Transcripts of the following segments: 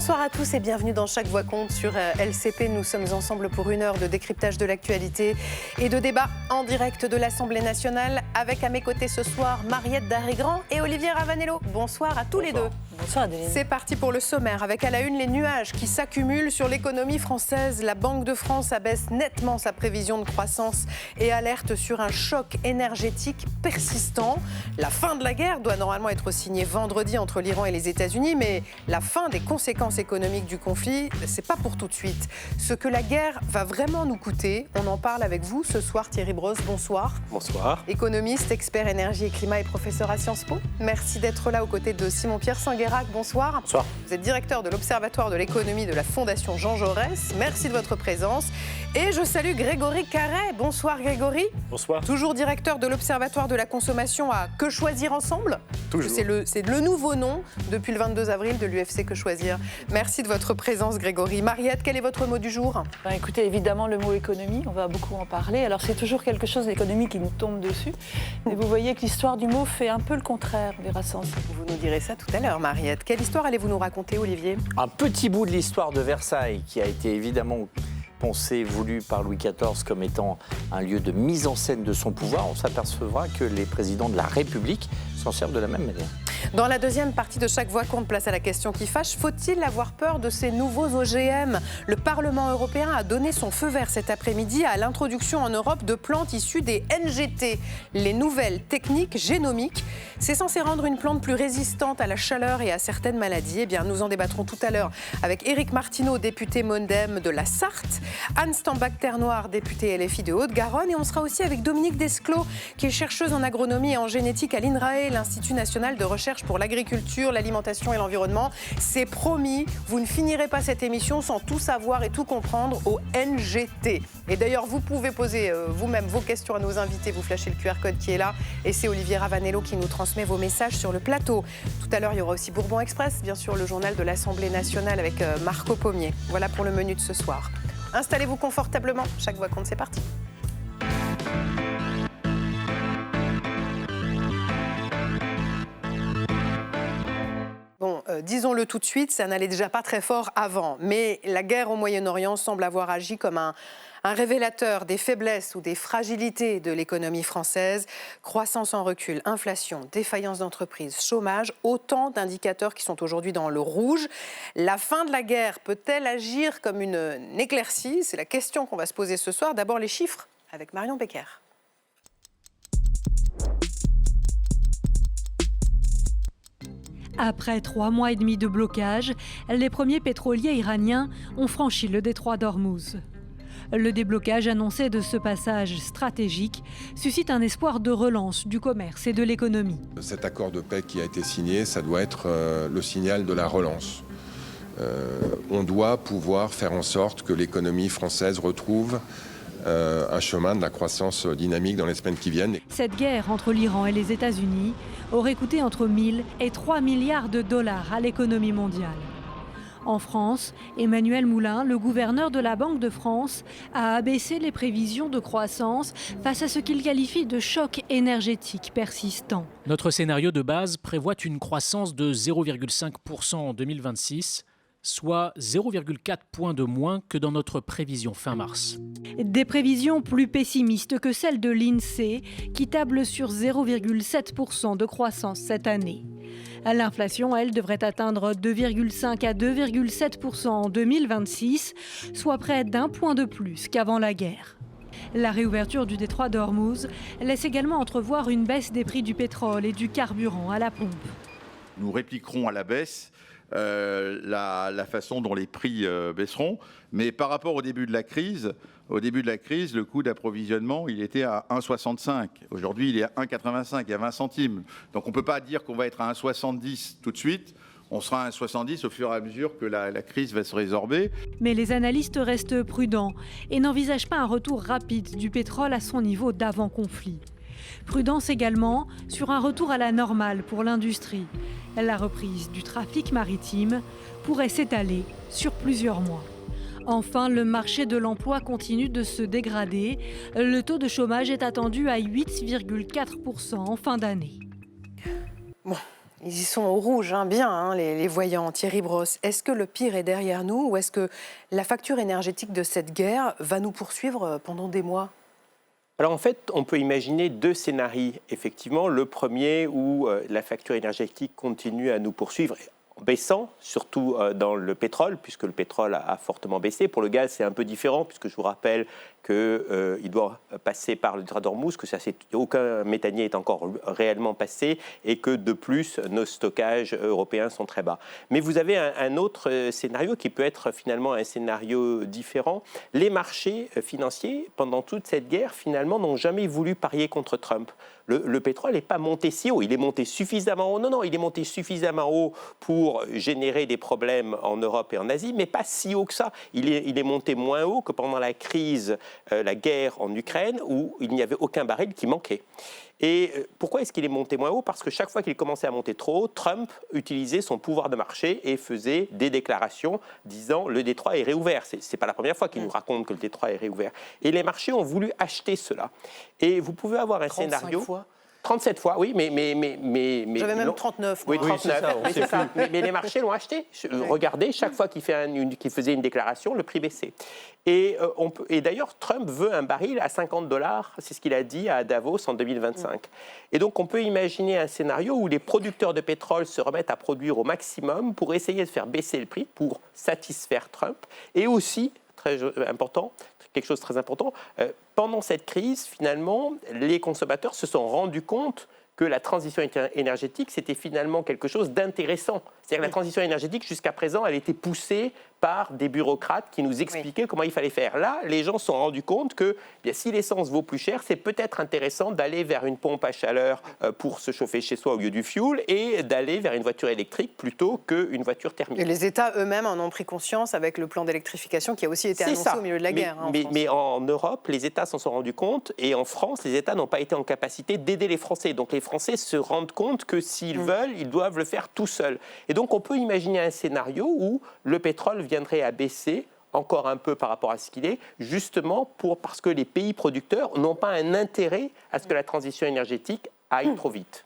Bonsoir à tous et bienvenue dans Chaque Voix compte sur LCP. Nous sommes ensemble pour une heure de décryptage de l'actualité et de débat en direct de l'Assemblée nationale avec à mes côtés ce soir Mariette Darrigrand et Olivier Ravanello. Bonsoir à tous les deux. Bonsoir Adeline. C'est parti pour le sommaire avec à la une les nuages qui s'accumulent sur l'économie française. La Banque de France abaisse nettement sa prévision de croissance et alerte sur un choc énergétique persistant. La fin de la guerre doit normalement être signée vendredi entre l'Iran et les États-Unis, mais la fin des conséquences économiques du conflit, c'est pas pour tout de suite. Ce que la guerre va vraiment nous coûter, on en parle avec vous ce soir. Thierry Brosse, bonsoir. Bonsoir. Économiste, expert énergie et climat et professeur à Sciences Po. Merci d'être là aux côtés de Simon-Pierre Sanguérac. Bonsoir. Bonsoir. Vous êtes directeur de l'Observatoire de l'économie de la Fondation Jean Jaurès. Merci de votre présence. Et je salue Grégory Carret. Bonsoir Grégory. Bonsoir. Toujours directeur de l'Observatoire de la consommation à Que choisir ensemble. Toujours. C'est le nouveau nom depuis le 22 avril de l'UFC Que choisir. Merci de votre présence Grégory. Mariette, quel est votre mot du jour ? Écoutez, évidemment le mot économie, on va beaucoup en parler. Alors c'est toujours quelque chose d'économie qui nous tombe dessus. Et vous voyez que l'histoire du mot fait un peu le contraire, on verra ça ensemble. Vous nous direz ça tout à l'heure Mariette. Quelle histoire allez-vous nous raconter Olivier ? Un petit bout de l'histoire de Versailles qui a été évidemment pensé, voulu par Louis XIV comme étant un lieu de mise en scène de son pouvoir. On s'apercevra que les présidents de la République s'en servent de la même manière. Dans la deuxième partie de Chaque Voix compte, place à la question qui fâche. Faut-il avoir peur de ces nouveaux OGM ? Le Parlement européen a donné son feu vert cet après-midi à l'introduction en Europe de plantes issues des NGT, les nouvelles techniques génomiques. C'est censé rendre une plante plus résistante à la chaleur et à certaines maladies. Eh bien, nous en débattrons tout à l'heure avec Éric Martineau, député MoDem de la Sarthe, Anne Stambach-Ternoir, députée LFI de Haute-Garonne, et on sera aussi avec Dominique Desclos, qui est chercheuse en agronomie et en génétique à l'INRAE, l'Institut national de recherche pour l'agriculture, l'alimentation et l'environnement. C'est promis, vous ne finirez pas cette émission sans tout savoir et tout comprendre au NGT. Et d'ailleurs, vous pouvez poser vous-même vos questions à nos invités, vous flashez le QR code qui est là, et c'est Olivier Ravanello qui nous transmet vos messages sur le plateau. Tout à l'heure, il y aura aussi Bourbon Express, bien sûr, le journal de l'Assemblée nationale avec Marco Pommier. Voilà pour le menu de ce soir. Installez-vous confortablement, Chaque Voix compte, c'est parti. Bon, disons-le tout de suite, ça n'allait déjà pas très fort avant, mais la guerre au Moyen-Orient semble avoir agi comme un révélateur des faiblesses ou des fragilités de l'économie française. Croissance en recul, inflation, défaillance d'entreprises, chômage, autant d'indicateurs qui sont aujourd'hui dans le rouge. La fin de la guerre peut-elle agir comme une éclaircie ? C'est la question qu'on va se poser ce soir. D'abord les chiffres avec Marion Becker. Après 3 mois et demi de blocage, les premiers pétroliers iraniens ont franchi le détroit d'Ormuz. Le déblocage annoncé de ce passage stratégique suscite un espoir de relance du commerce et de l'économie. Cet accord de paix qui a été signé, ça doit être le signal de la relance. On doit pouvoir faire en sorte que l'économie française retrouve un chemin de la croissance dynamique dans les semaines qui viennent. Cette guerre entre l'Iran et les États-Unis aurait coûté entre 1 000 et 3 milliards de dollars à l'économie mondiale. En France, Emmanuel Moulin, le gouverneur de la Banque de France, a abaissé les prévisions de croissance face à ce qu'il qualifie de choc énergétique persistant. Notre scénario de base prévoit une croissance de 0,5% en 2026, soit 0,4 points de moins que dans notre prévision fin mars. Des prévisions plus pessimistes que celles de l'INSEE, qui table sur 0,7% de croissance cette année. L'inflation, elle, devrait atteindre 2,5 à 2,7% en 2026, soit près d'1 point de plus qu'avant la guerre. La réouverture du détroit d'Ormuz laisse également entrevoir une baisse des prix du pétrole et du carburant à la pompe. Nous répliquerons à la baisse la façon dont les prix baisseront. Mais par rapport au début de la crise, le coût d'approvisionnement, il était à 1,65. Aujourd'hui, il est à 1,85, il y a 20 centimes. Donc on ne peut pas dire qu'on va être à 1,70 tout de suite. On sera à 1,70 au fur et à mesure que la crise va se résorber. Mais les analystes restent prudents et n'envisagent pas un retour rapide du pétrole à son niveau d'avant-conflit. Prudence également sur un retour à la normale pour l'industrie. La reprise du trafic maritime pourrait s'étaler sur plusieurs mois. Enfin, le marché de l'emploi continue de se dégrader. Le taux de chômage est attendu à 8,4% en fin d'année. Bon, Ils y sont au rouge, bien, les voyants. Thierry Brosse, est-ce que le pire est derrière nous ou est-ce que la facture énergétique de cette guerre va nous poursuivre pendant des mois ? Alors en fait, on peut imaginer 2 scénarios. Effectivement, le premier où la facture énergétique continue à nous poursuivre en baissant, surtout dans le pétrole, puisque le pétrole a fortement baissé. Pour le gaz, c'est un peu différent, puisque je vous rappelle qu'il doit passer par le détroit d'Ormuz, que aucun méthanier n'est encore réellement passé, et que de plus, nos stockages européens sont très bas. Mais vous avez un autre scénario qui peut être finalement un scénario différent. Les marchés financiers, pendant toute cette guerre, finalement, n'ont jamais voulu parier contre Trump. Le pétrole n'est pas monté si haut, il est monté suffisamment haut. Non, il est monté suffisamment haut pour générer des problèmes en Europe et en Asie, mais pas si haut que ça. Il est monté moins haut que pendant la crise, la guerre en Ukraine, où il n'y avait aucun baril qui manquait. Et pourquoi est-ce qu'il est monté moins haut ? Parce que chaque fois qu'il commençait à monter trop haut, Trump utilisait son pouvoir de marché et faisait des déclarations disant « le détroit est réouvert ». Ce n'est pas la première fois qu'il nous raconte que le détroit est réouvert. Et les marchés ont voulu acheter cela. Et vous pouvez avoir un scénario… fois 37 fois, oui, mais j'avais même 39. Oui, 39, oui, c'est ça, mais les marchés l'ont acheté. Regardez, chaque fois qu'il faisait une déclaration, le prix baissait. Et d'ailleurs, Trump veut un baril à $50, c'est ce qu'il a dit à Davos en 2025. Et donc, on peut imaginer un scénario où les producteurs de pétrole se remettent à produire au maximum pour essayer de faire baisser le prix, pour satisfaire Trump, et aussi, quelque chose de très important, pendant cette crise, finalement, les consommateurs se sont rendus compte que la transition énergétique, c'était finalement quelque chose d'intéressant. C'est-à-dire que la transition énergétique, jusqu'à présent, elle était poussée par des bureaucrates qui nous expliquaient comment il fallait faire. Là, les gens se sont rendus compte que si l'essence vaut plus cher, c'est peut-être intéressant d'aller vers une pompe à chaleur pour se chauffer chez soi au lieu du fioul et d'aller vers une voiture électrique plutôt qu'une voiture thermique. Et les États eux-mêmes en ont pris conscience avec le plan d'électrification qui a aussi été annoncé au milieu de la guerre. Mais en Europe, les États s'en sont rendus compte et en France, les États n'ont pas été en capacité d'aider les Français. Donc les Français se rendent compte que s'ils veulent, ils doivent le faire tout seuls. Et donc on peut imaginer un scénario où le pétrole viendrait à baisser encore un peu par rapport à ce qu'il est, justement parce que les pays producteurs n'ont pas un intérêt à ce que la transition énergétique aille trop vite.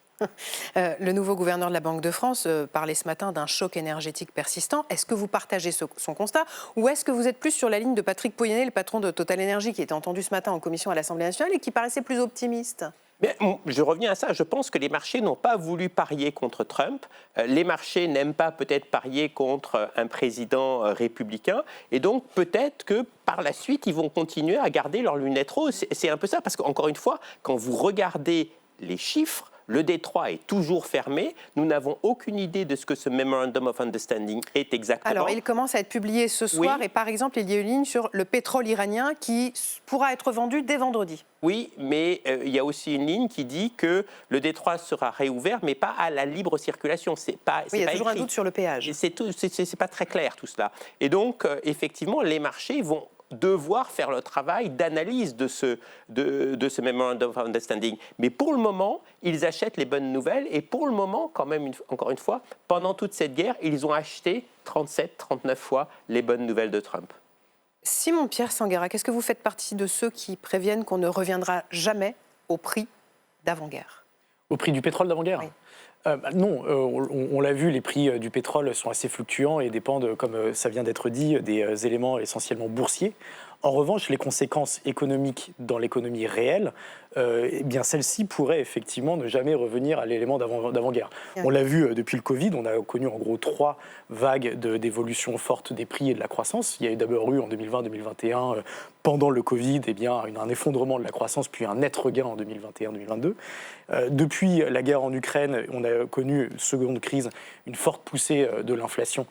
Le nouveau gouverneur de la Banque de France parlait ce matin d'un choc énergétique persistant. Est-ce que vous partagez son constat ou est-ce que vous êtes plus sur la ligne de Patrick Pouyanné, le patron de Total Energy, qui était entendu ce matin en commission à l'Assemblée nationale et qui paraissait plus optimiste ? Mais je reviens à ça, je pense que les marchés n'ont pas voulu parier contre Trump. Les marchés n'aiment pas peut-être parier contre un président républicain. Et donc peut-être que par la suite, ils vont continuer à garder leurs lunettes roses. C'est un peu ça, parce qu'encore une fois, quand vous regardez les chiffres, le détroit est toujours fermé. Nous n'avons aucune idée de ce que ce Memorandum of Understanding est exactement. Alors, il commence à être publié ce soir. Oui. Et par exemple, il y a une ligne sur le pétrole iranien qui pourra être vendu dès vendredi. Oui, mais il y a aussi une ligne qui dit que le détroit sera réouvert, mais pas à la libre circulation. Il y a toujours un doute sur le péage. C'est pas très clair tout cela. Et donc, effectivement, les marchés vont devoir faire le travail d'analyse de ce Memorandum of Understanding. Mais pour le moment, ils achètent les bonnes nouvelles et pour le moment, quand même, encore une fois, pendant toute cette guerre, ils ont acheté 37-39 fois les bonnes nouvelles de Trump. Simon-Pierre Sanguerac, est-ce que vous faites partie de ceux qui préviennent qu'on ne reviendra jamais au prix d'avant-guerre ? Au prix du pétrole d'avant-guerre ? Oui. Non, on l'a vu, les prix du pétrole sont assez fluctuants et dépendent, comme ça vient d'être dit, des éléments essentiellement boursiers. En revanche, les conséquences économiques dans l'économie réelle, eh bien celles-ci pourraient effectivement ne jamais revenir à l'élément d'avant-guerre. On l'a vu depuis le Covid, on a connu en gros 3 vagues d'évolution forte des prix et de la croissance. Il y a d'abord eu en 2020-2021, pendant le Covid, eh bien, un effondrement de la croissance, puis un net regain en 2021-2022. Depuis la guerre en Ukraine, on a connu une seconde crise, une forte poussée de l'inflation,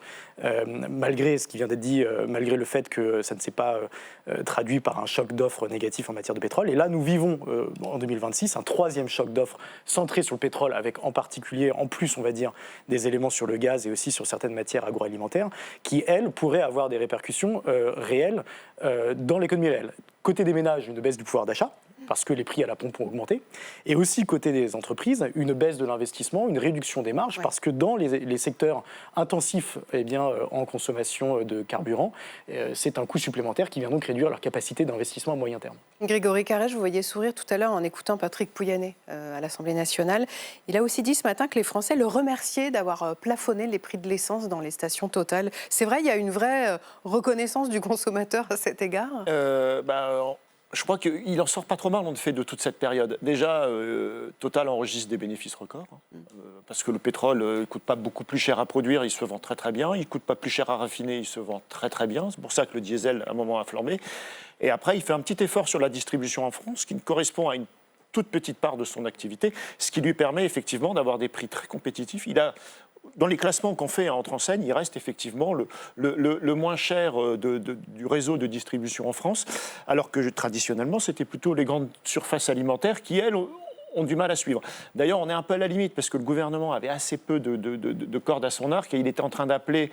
malgré ce qui vient d'être dit, malgré le fait que ça ne s'est pas traduit par un choc d'offres négatif en matière de pétrole. Et là, nous vivons en 2026 un 3e choc d'offres centré sur le pétrole, avec en particulier, en plus, on va dire, des éléments sur le gaz et aussi sur certaines matières agroalimentaires, qui, elles, pourraient avoir des répercussions réelles dans l'économie réelle. Côté des ménages, une baisse du pouvoir d'achat, parce que les prix à la pompe ont augmenté. Et aussi, côté des entreprises, une baisse de l'investissement, une réduction des marges, parce que dans les secteurs intensifs en consommation de carburant, c'est un coût supplémentaire qui vient donc réduire leur capacité d'investissement à moyen terme. Grégory Carré, je vous voyais sourire tout à l'heure en écoutant Patrick Pouyanné à l'Assemblée nationale. Il a aussi dit ce matin que les Français le remerciaient d'avoir plafonné les prix de l'essence dans les stations Total. C'est vrai, il y a une vraie reconnaissance du consommateur à cet égard ? Je crois qu'il n'en sort pas trop mal en fait de toute cette période. Déjà, Total enregistre des bénéfices records, parce que le pétrole ne coûte pas beaucoup plus cher à produire, il se vend très très bien. Il ne coûte pas plus cher à raffiner, il se vend très très bien. C'est pour ça que le diesel, à un moment, a flambé. Et après, il fait un petit effort sur la distribution en France, qui correspond à une toute petite part de son activité, ce qui lui permet effectivement d'avoir des prix très compétitifs. Dans les classements qu'on fait entre enseignes, il reste effectivement le moins cher du réseau de distribution en France, alors que traditionnellement, c'était plutôt les grandes surfaces alimentaires qui, elles, ont du mal à suivre. D'ailleurs, on est un peu à la limite, parce que le gouvernement avait assez peu de cordes à son arc, et il était en train d'appeler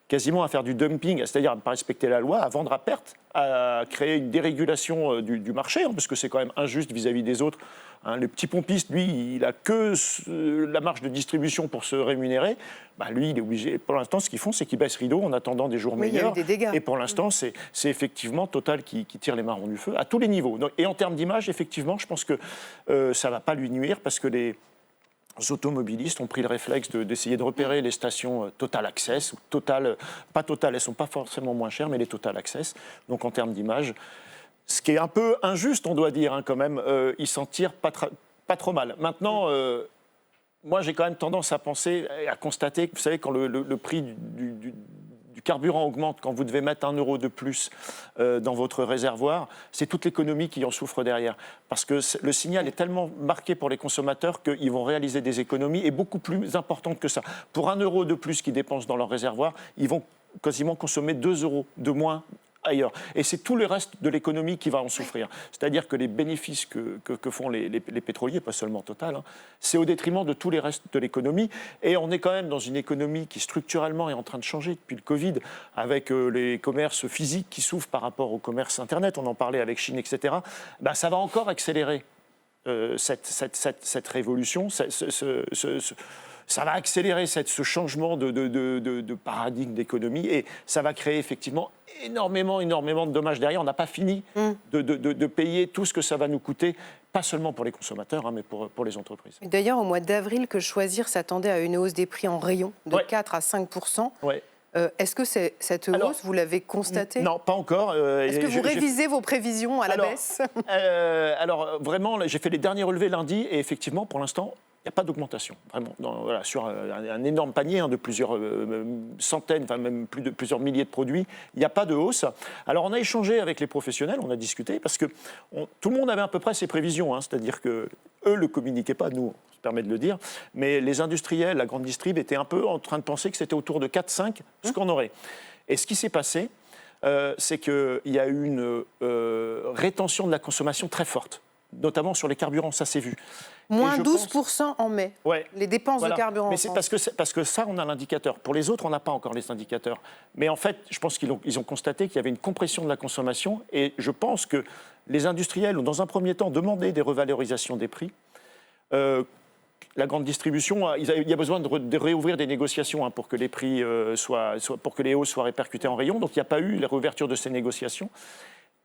quasiment à faire du dumping, c'est-à-dire à ne pas respecter la loi, à vendre à perte, à créer une dérégulation du marché, parce que c'est quand même injuste vis-à-vis des autres. Le petit pompiste, lui, il n'a que la marge de distribution pour se rémunérer. Lui, il est obligé. Pour l'instant, ce qu'ils font, c'est qu'ils baissent rideau en attendant des jours meilleurs. Il y a eu des dégâts. Et pour l'instant, c'est effectivement Total qui tire les marrons du feu à tous les niveaux. Et en termes d'image, effectivement, je pense que ça ne va pas lui nuire, parce que les automobilistes ont pris le réflexe d'essayer de repérer les stations Total Access, ou Total, pas Total, elles ne sont pas forcément moins chères, mais les Total Access. Donc en termes d'image, ce qui est un peu injuste, on doit dire, quand même, ils s'en tirent pas trop mal. Maintenant, moi j'ai quand même tendance à penser, à constater que, vous savez, quand le prix du carburant augmente, quand vous devez mettre 1 euro de plus dans votre réservoir, c'est toute l'économie qui en souffre derrière. Parce que le signal est tellement marqué pour les consommateurs qu'ils vont réaliser des économies, et beaucoup plus importantes que ça. Pour 1 euro de plus qu'ils dépensent dans leur réservoir, ils vont quasiment consommer 2 euros de moins ailleurs. Et c'est tout le reste de l'économie qui va en souffrir. C'est-à-dire que les bénéfices que font les pétroliers, pas seulement Total, c'est au détriment de tous les restes de l'économie. Et on est quand même dans une économie qui structurellement est en train de changer depuis le Covid, avec les commerces physiques qui souffrent par rapport au commerce Internet. On en parlait avec Chine, etc. Ça va encore accélérer cette révolution, ça va accélérer ce changement de paradigme d'économie, et ça va créer effectivement énormément de dommages derrière. On n'a pas fini de payer tout ce que ça va nous coûter, pas seulement pour les consommateurs, mais pour les entreprises. D'ailleurs, au mois d'avril, que Choisir s'attendait à une hausse des prix en rayon de 4 à 5%. Ouais. Est-ce que cette hausse, vous l'avez constatée ? Non, pas encore. Est-ce que vous révisez vos prévisions à la baisse ? Alors, vraiment, j'ai fait les derniers relevés lundi, et effectivement, pour l'instant, il n'y a pas d'augmentation, vraiment. Sur un énorme panier de plusieurs centaines, enfin même plusieurs milliers de produits, il n'y a pas de hausse. Alors on a échangé avec les professionnels, on a discuté, parce que tout le monde avait à peu près ses prévisions, c'est-à-dire qu'eux ne le communiquaient pas, nous, on se permet de le dire, mais les industriels, la grande distrib, étaient un peu en train de penser que c'était autour de 4-5 ce qu'on aurait. Et ce qui s'est passé, c'est qu'il y a eu une rétention de la consommation très forte, notamment sur les carburants, ça s'est vu. Moins 12% en mai, les dépenses de carburant. Mais c'est parce que ça, on a l'indicateur. Pour les autres, on n'a pas encore les indicateurs. Mais en fait, je pense qu'ils ont constaté qu'il y avait une compression de la consommation, et je pense que les industriels ont, dans un premier temps, demandé des revalorisations des prix. La grande distribution, il y a besoin de réouvrir des négociations pour que les prix pour que les hausses soient répercutées en rayon. Donc il n'y a pas eu la réouverture de ces négociations.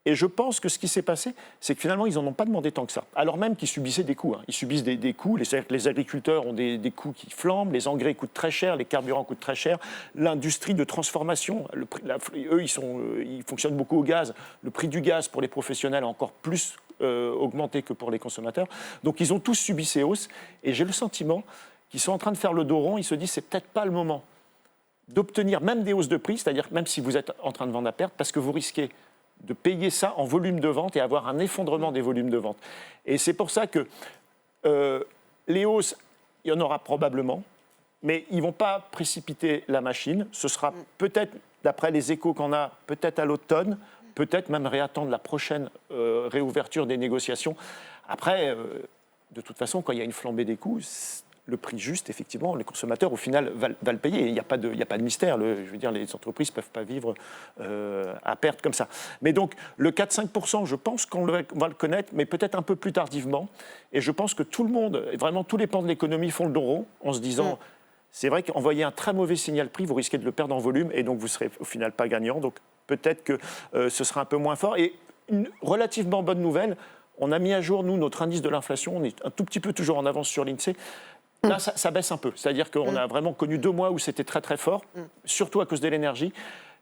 Et je pense que ce qui s'est passé, c'est que finalement, ils n'en ont pas demandé tant que ça. Alors même qu'ils subissaient des coûts. Ils subissent des coûts. Les agriculteurs ont des coûts qui flambent. Les engrais coûtent très cher. Les carburants coûtent très cher. L'industrie de transformation, eux, ils fonctionnent beaucoup au gaz. Le prix du gaz pour les professionnels a encore plus augmenté que pour les consommateurs. Donc, ils ont tous subi ces hausses. Et j'ai le sentiment qu'ils sont en train de faire le dos rond. Ils se disent, c'est peut-être pas le moment d'obtenir même des hausses de prix, c'est-à-dire même si vous êtes en train de vendre à perte, parce que vous risquez de payer ça en volume de vente et avoir un effondrement des volumes de vente. Et c'est pour ça que les hausses, il y en aura probablement, mais ils ne vont pas précipiter la machine. Ce sera peut-être, d'après les échos qu'on a, peut-être à l'automne, peut-être même réattendre la prochaine réouverture des négociations. Après, de toute façon, quand il y a une flambée des coûts, le prix juste, effectivement, les consommateurs, au final, va le payer. Il n'y a pas de mystère. Je veux dire, les entreprises ne peuvent pas vivre à perte comme ça. Mais donc, le 4-5%, je pense qu'on va le connaître, mais peut-être un peu plus tardivement. Et je pense que tout le monde, vraiment tous les pans de l'économie font le dos rond en se disant... C'est vrai qu'envoyer un très mauvais signal prix, vous risquez de le perdre en volume et donc vous ne serez au final pas gagnant. Donc peut-être que ce sera un peu moins fort. Et une relativement bonne nouvelle, on a mis à jour, nous, notre indice de l'inflation. On est un tout petit peu toujours en avance sur l'INSEE. Là, ça baisse un peu. C'est-à-dire qu'on a vraiment connu 2 mois où c'était très très fort, surtout à cause de l'énergie.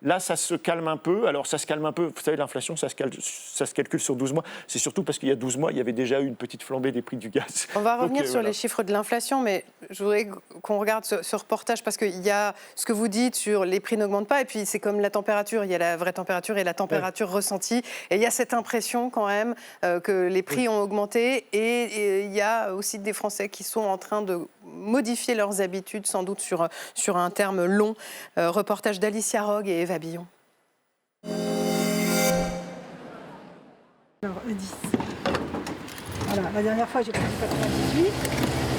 Là, ça se calme un peu. Alors, ça se calme un peu. Vous savez, l'inflation, ça se calcule sur 12 mois. C'est surtout parce qu'il y a 12 mois, il y avait déjà eu une petite flambée des prix du gaz. On va revenir sur les chiffres de l'inflation, mais je voudrais qu'on regarde ce reportage parce qu'il y a ce que vous dites sur les prix n'augmentent pas, et puis c'est comme la température. Il y a la vraie température et la température ressentie. Et il y a cette impression quand même que les prix ont augmenté. Et il y a aussi des Français qui sont en train de modifier leurs habitudes, sans doute sur un terme long. Reportage d'Alicia Rogue et Eva Billon. Alors, E10. Voilà, la dernière fois j'ai pris du 98,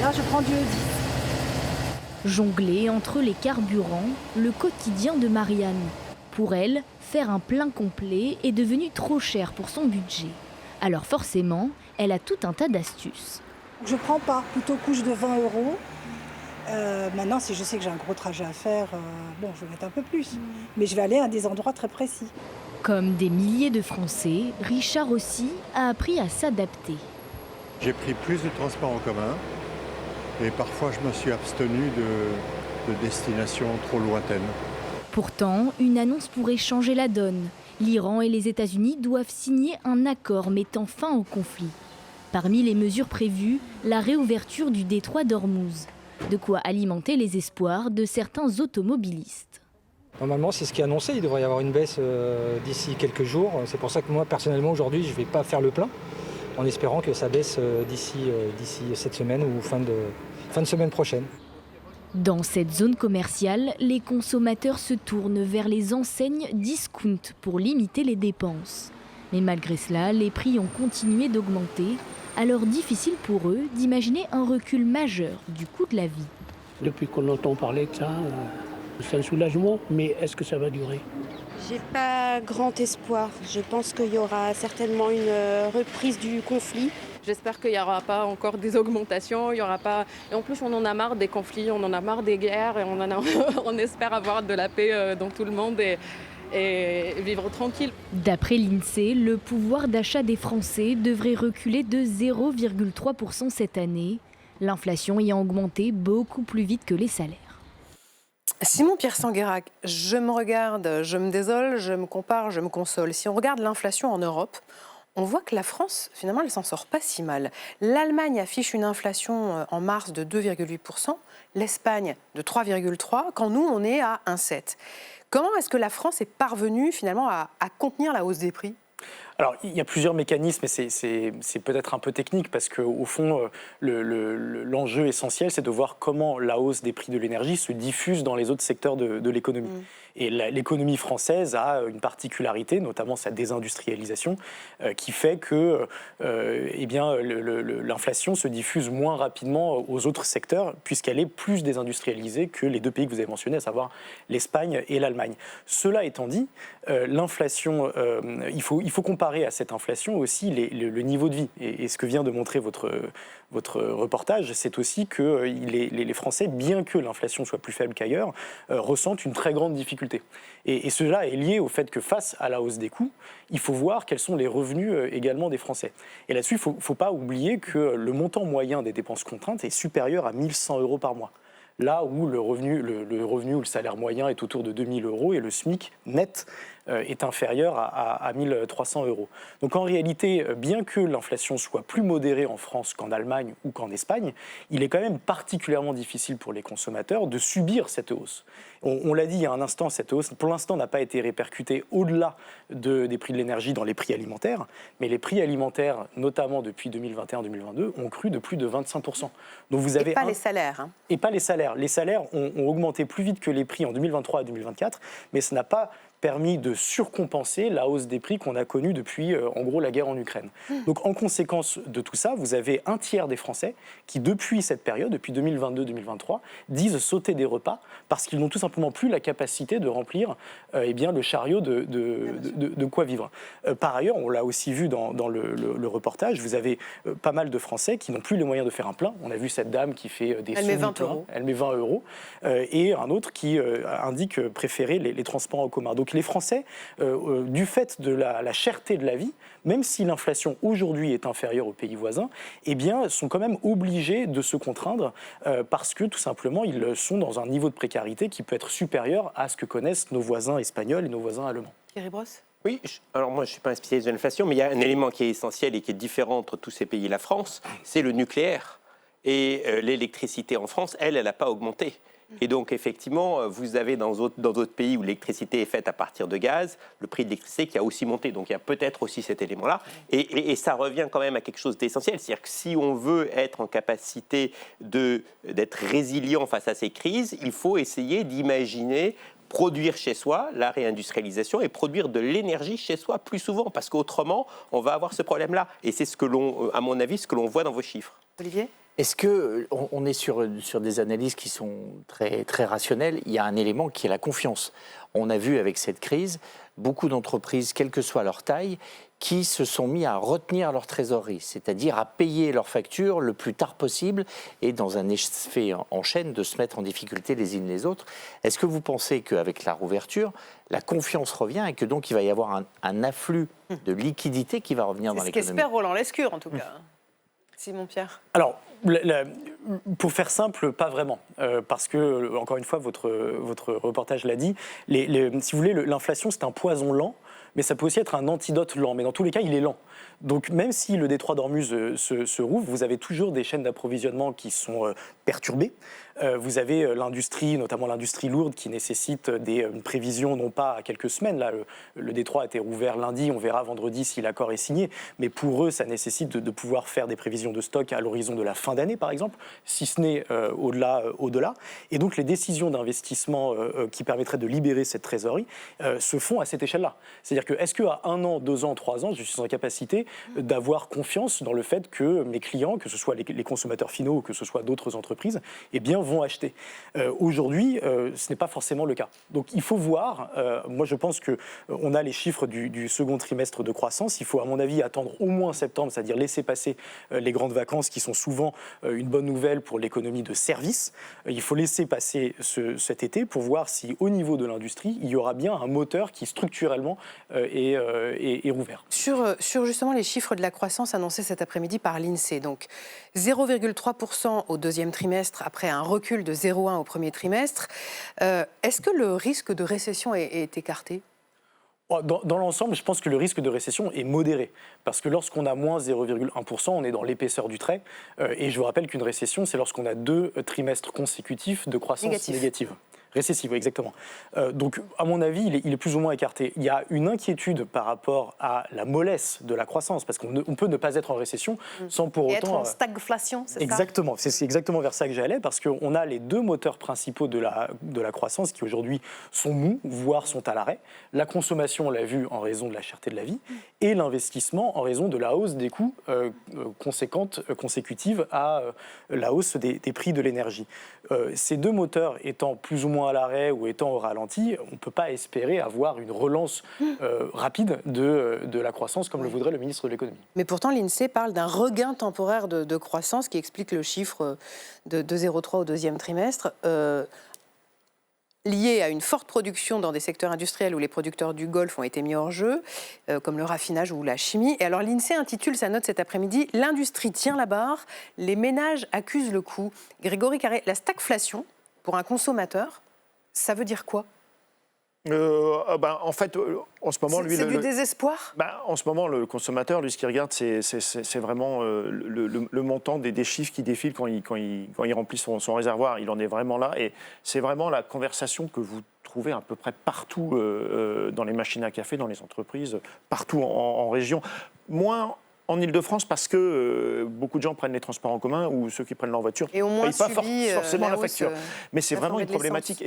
là je prends du E10. Jongler entre les carburants, le quotidien de Marianne. Pour elle, faire un plein complet est devenu trop cher pour son budget. Alors forcément, elle a tout un tas d'astuces. Je prends pas, plutôt couche de 20 euros. Maintenant, si je sais que j'ai un gros trajet à faire, je vais mettre un peu plus. Mais je vais aller à des endroits très précis. Comme des milliers de Français, Richard aussi a appris à s'adapter. J'ai pris plus de transports en commun et parfois je me suis abstenu de destinations trop lointaines. Pourtant, une annonce pourrait changer la donne. L'Iran et les États-Unis doivent signer un accord mettant fin au conflit. Parmi les mesures prévues, la réouverture du détroit d'Ormuz. De quoi alimenter les espoirs de certains automobilistes. Normalement, c'est ce qui est annoncé. Il devrait y avoir une baisse d'ici quelques jours. C'est pour ça que moi, personnellement, aujourd'hui, je ne vais pas faire le plein, en espérant que ça baisse d'ici cette semaine ou fin de semaine prochaine. Dans cette zone commerciale, les consommateurs se tournent vers les enseignes discount pour limiter les dépenses. Mais malgré cela, les prix ont continué d'augmenter. Alors difficile pour eux d'imaginer un recul majeur du coût de la vie. Depuis qu'on entend parler de ça, c'est un soulagement, mais est-ce que ça va durer? J'ai pas grand espoir. Je pense qu'il y aura certainement une reprise du conflit. J'espère qu'il n'y aura pas encore des augmentations, il y aura pas... Et en plus, on en a marre des conflits, on en a marre des guerres, et on espère avoir de la paix dans tout le monde et vivre tranquille. D'après l'INSEE, le pouvoir d'achat des Français devrait reculer de 0,3% cette année, l'inflation ayant augmenté beaucoup plus vite que les salaires. Simon Pierre Sanguérac, je me regarde, je me désole, je me compare, je me console. Si on regarde l'inflation en Europe, on voit que la France, finalement, elle s'en sort pas si mal. L'Allemagne affiche une inflation en mars de 2,8%, l'Espagne de 3,3%, quand nous, on est à 1,7%. Comment est-ce que la France est parvenue, finalement, à contenir la hausse des prix ? Alors, il y a plusieurs mécanismes, et c'est peut-être un peu technique, parce qu'au fond, l'enjeu essentiel, c'est de voir comment la hausse des prix de l'énergie se diffuse dans les autres secteurs de l'économie. Et l'économie française a une particularité, notamment sa désindustrialisation, qui fait que l'inflation se diffuse moins rapidement aux autres secteurs, puisqu'elle est plus désindustrialisée que les deux pays que vous avez mentionnés, à savoir l'Espagne et l'Allemagne. Cela étant dit, l'inflation, il faut comparer à cette inflation aussi le niveau de vie. Et ce que vient de montrer votre reportage, c'est aussi que les Français, bien que l'inflation soit plus faible qu'ailleurs, ressentent une très grande difficulté. Et cela est lié au fait que face à la hausse des coûts, il faut voir quels sont les revenus également des Français. Et là-dessus, il ne faut pas oublier que le montant moyen des dépenses contraintes est supérieur à 1 100 € par mois. Là où le revenu ou le salaire moyen est autour de 2 000 € et le SMIC net est inférieur à 1 300 €. Donc en réalité, bien que l'inflation soit plus modérée en France qu'en Allemagne ou qu'en Espagne, il est quand même particulièrement difficile pour les consommateurs de subir cette hausse. On l'a dit il y a un instant, cette hausse, pour l'instant, n'a pas été répercutée au-delà des prix de l'énergie dans les prix alimentaires, mais les prix alimentaires, notamment depuis 2021-2022, ont cru de plus de 25%. Donc vous avez les salaires. Hein. Et pas les salaires. Les salaires ont augmenté plus vite que les prix en 2023 et 2024, mais ça n'a pas permis de surcompenser la hausse des prix qu'on a connue depuis, en gros, la guerre en Ukraine. Donc, en conséquence de tout ça, vous avez un tiers des Français qui, depuis cette période, depuis 2022-2023, disent sauter des repas parce qu'ils n'ont tout simplement plus la capacité de remplir le chariot de quoi vivre. Par ailleurs, on l'a aussi vu dans le reportage, vous avez pas mal de Français qui n'ont plus les moyens de faire un plein. On a vu cette dame qui fait des semi-pleins, elle met 20 euros, et un autre qui indique préférer les transports en commun. Donc les Français, du fait de la cherté de la vie, même si l'inflation aujourd'hui est inférieure aux pays voisins, eh bien, sont quand même obligés de se contraindre parce que tout simplement, ils sont dans un niveau de précarité qui peut être supérieur à ce que connaissent nos voisins espagnols et nos voisins allemands. Thierry Brosse ? Oui, alors moi je ne suis pas un spécialiste de l'inflation, mais il y a un élément qui est essentiel et qui est différent entre tous ces pays et la France, c'est le nucléaire. Et l'électricité en France, elle n'a pas augmenté. Et donc, effectivement, vous avez dans d'autres pays où l'électricité est faite à partir de gaz, le prix de l'électricité qui a aussi monté. Donc, il y a peut-être aussi cet élément-là. Et ça revient quand même à quelque chose d'essentiel. C'est-à-dire que si on veut être en capacité d'être résilient face à ces crises, il faut essayer d'imaginer produire chez soi, la réindustrialisation, et produire de l'énergie chez soi plus souvent. Parce qu'autrement, on va avoir ce problème-là. Et c'est à mon avis, ce que l'on voit dans vos chiffres. Olivier ? Est-ce qu'on est sur des analyses qui sont très, très rationnelles? Il y a un élément qui est la confiance. On a vu avec cette crise beaucoup d'entreprises, quelle que soit leur taille, qui se sont mis à retenir leur trésorerie, c'est-à-dire à payer leurs factures le plus tard possible et dans un effet en chaîne de se mettre en difficulté les unes les autres. Est-ce que vous pensez qu'avec la rouverture, la confiance revient et que donc il va y avoir un afflux de liquidités qui va revenir dans l'économie? C'est ce qu'espère Roland Lescure en tout cas. Simon Pierre. Alors, pour faire simple, pas vraiment. Parce que, encore une fois, votre reportage l'a dit, si vous voulez, l'inflation, c'est un poison lent, mais ça peut aussi être un antidote lent. Mais dans tous les cas, il est lent. Donc, même si le détroit d'Ormuz se rouvre, vous avez toujours des chaînes d'approvisionnement qui sont perturbées. Vous avez l'industrie, notamment l'industrie lourde, qui nécessite une prévision, non pas à quelques semaines. Là, le détroit a été rouvert lundi, on verra vendredi si l'accord est signé. Mais pour eux, ça nécessite de pouvoir faire des prévisions de stock à l'horizon de la fin d'année, par exemple, si ce n'est au-delà. Et donc, les décisions d'investissement qui permettraient de libérer cette trésorerie se font à cette échelle-là. C'est-à-dire que, est-ce qu'à 1 an, 2 ans, 3 ans, je suis en capacité d'avoir confiance dans le fait que mes clients, que ce soit les consommateurs finaux ou que ce soit d'autres entreprises, eh bien, vont acheter. Aujourd'hui, ce n'est pas forcément le cas. Donc il faut voir, moi je pense qu'on a les chiffres du second trimestre de croissance, il faut à mon avis attendre au moins septembre, c'est-à-dire laisser passer les grandes vacances qui sont souvent une bonne nouvelle pour l'économie de services. Il faut laisser passer cet été pour voir si au niveau de l'industrie, il y aura bien un moteur qui structurellement est rouvert. Sur justement les chiffres de la croissance annoncés cet après-midi par l'INSEE, donc 0,3% au deuxième trimestre après un recul de 0,1 au premier trimestre. Est-ce que le risque de récession est écarté ? Dans l'ensemble, je pense que le risque de récession est modéré. Parce que lorsqu'on a moins 0,1%, on est dans l'épaisseur du trait. Et je vous rappelle qu'une récession, c'est lorsqu'on a 2 trimestres consécutifs de croissance négative. Récessive, oui, exactement. Donc, à mon avis, il est plus ou moins écarté. Il y a une inquiétude par rapport à la mollesse de la croissance, parce qu'on peut ne pas être en récession sans pour autant... être en stagflation, c'est ça ? Exactement, c'est exactement vers ça que j'allais, parce qu'on a les 2 moteurs principaux de la croissance qui aujourd'hui sont mous, voire sont à l'arrêt. La consommation, on l'a vu, en raison de la cherté de la vie, et l'investissement en raison de la hausse des coûts consécutive à la hausse des prix de l'énergie. Ces 2 moteurs étant plus ou moins à l'arrêt ou étant au ralenti, on ne peut pas espérer avoir une relance rapide de la croissance comme le voudrait le ministre de l'économie. Mais pourtant, l'INSEE parle d'un regain temporaire de croissance qui explique le chiffre de 0,3 au deuxième trimestre, lié à une forte production dans des secteurs industriels où les producteurs du Golfe ont été mis hors jeu, comme le raffinage ou la chimie. Et alors l'INSEE intitule sa note cet après-midi « L'industrie tient la barre, les ménages accusent le coup ». Grégory Carré, la stagflation, pour un consommateur, ça veut dire quoi ? En fait, en ce moment, c'est du désespoir. En ce moment, le consommateur, lui, ce qu'il regarde, c'est vraiment le montant des chiffres qui défilent quand il remplit son réservoir. Il en est vraiment là, et c'est vraiment la conversation que vous trouvez à peu près partout dans les machines à café, dans les entreprises, partout en région. Moins en Ile-de-France, parce que beaucoup de gens prennent les transports en commun, ou ceux qui prennent leur voiture ne payent pas forcément la facture. Mais c'est vraiment une problématique.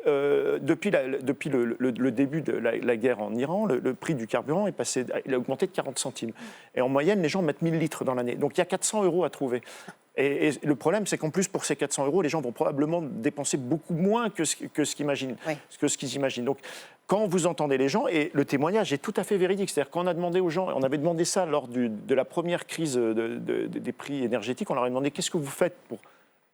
depuis le début de la guerre en Iran, le prix du carburant il a augmenté de 40 centimes. Et en moyenne, les gens mettent 1000 litres dans l'année. Donc il y a 400 € à trouver. Et le problème, c'est qu'en plus, pour ces 400 €, les gens vont probablement dépenser beaucoup moins que ce qu'ils imaginent. Donc, quand vous entendez les gens, et le témoignage est tout à fait véridique, c'est-à-dire qu'on a demandé aux gens, on avait demandé ça lors de la première crise des prix énergétiques, on leur a demandé qu'est-ce que vous faites pour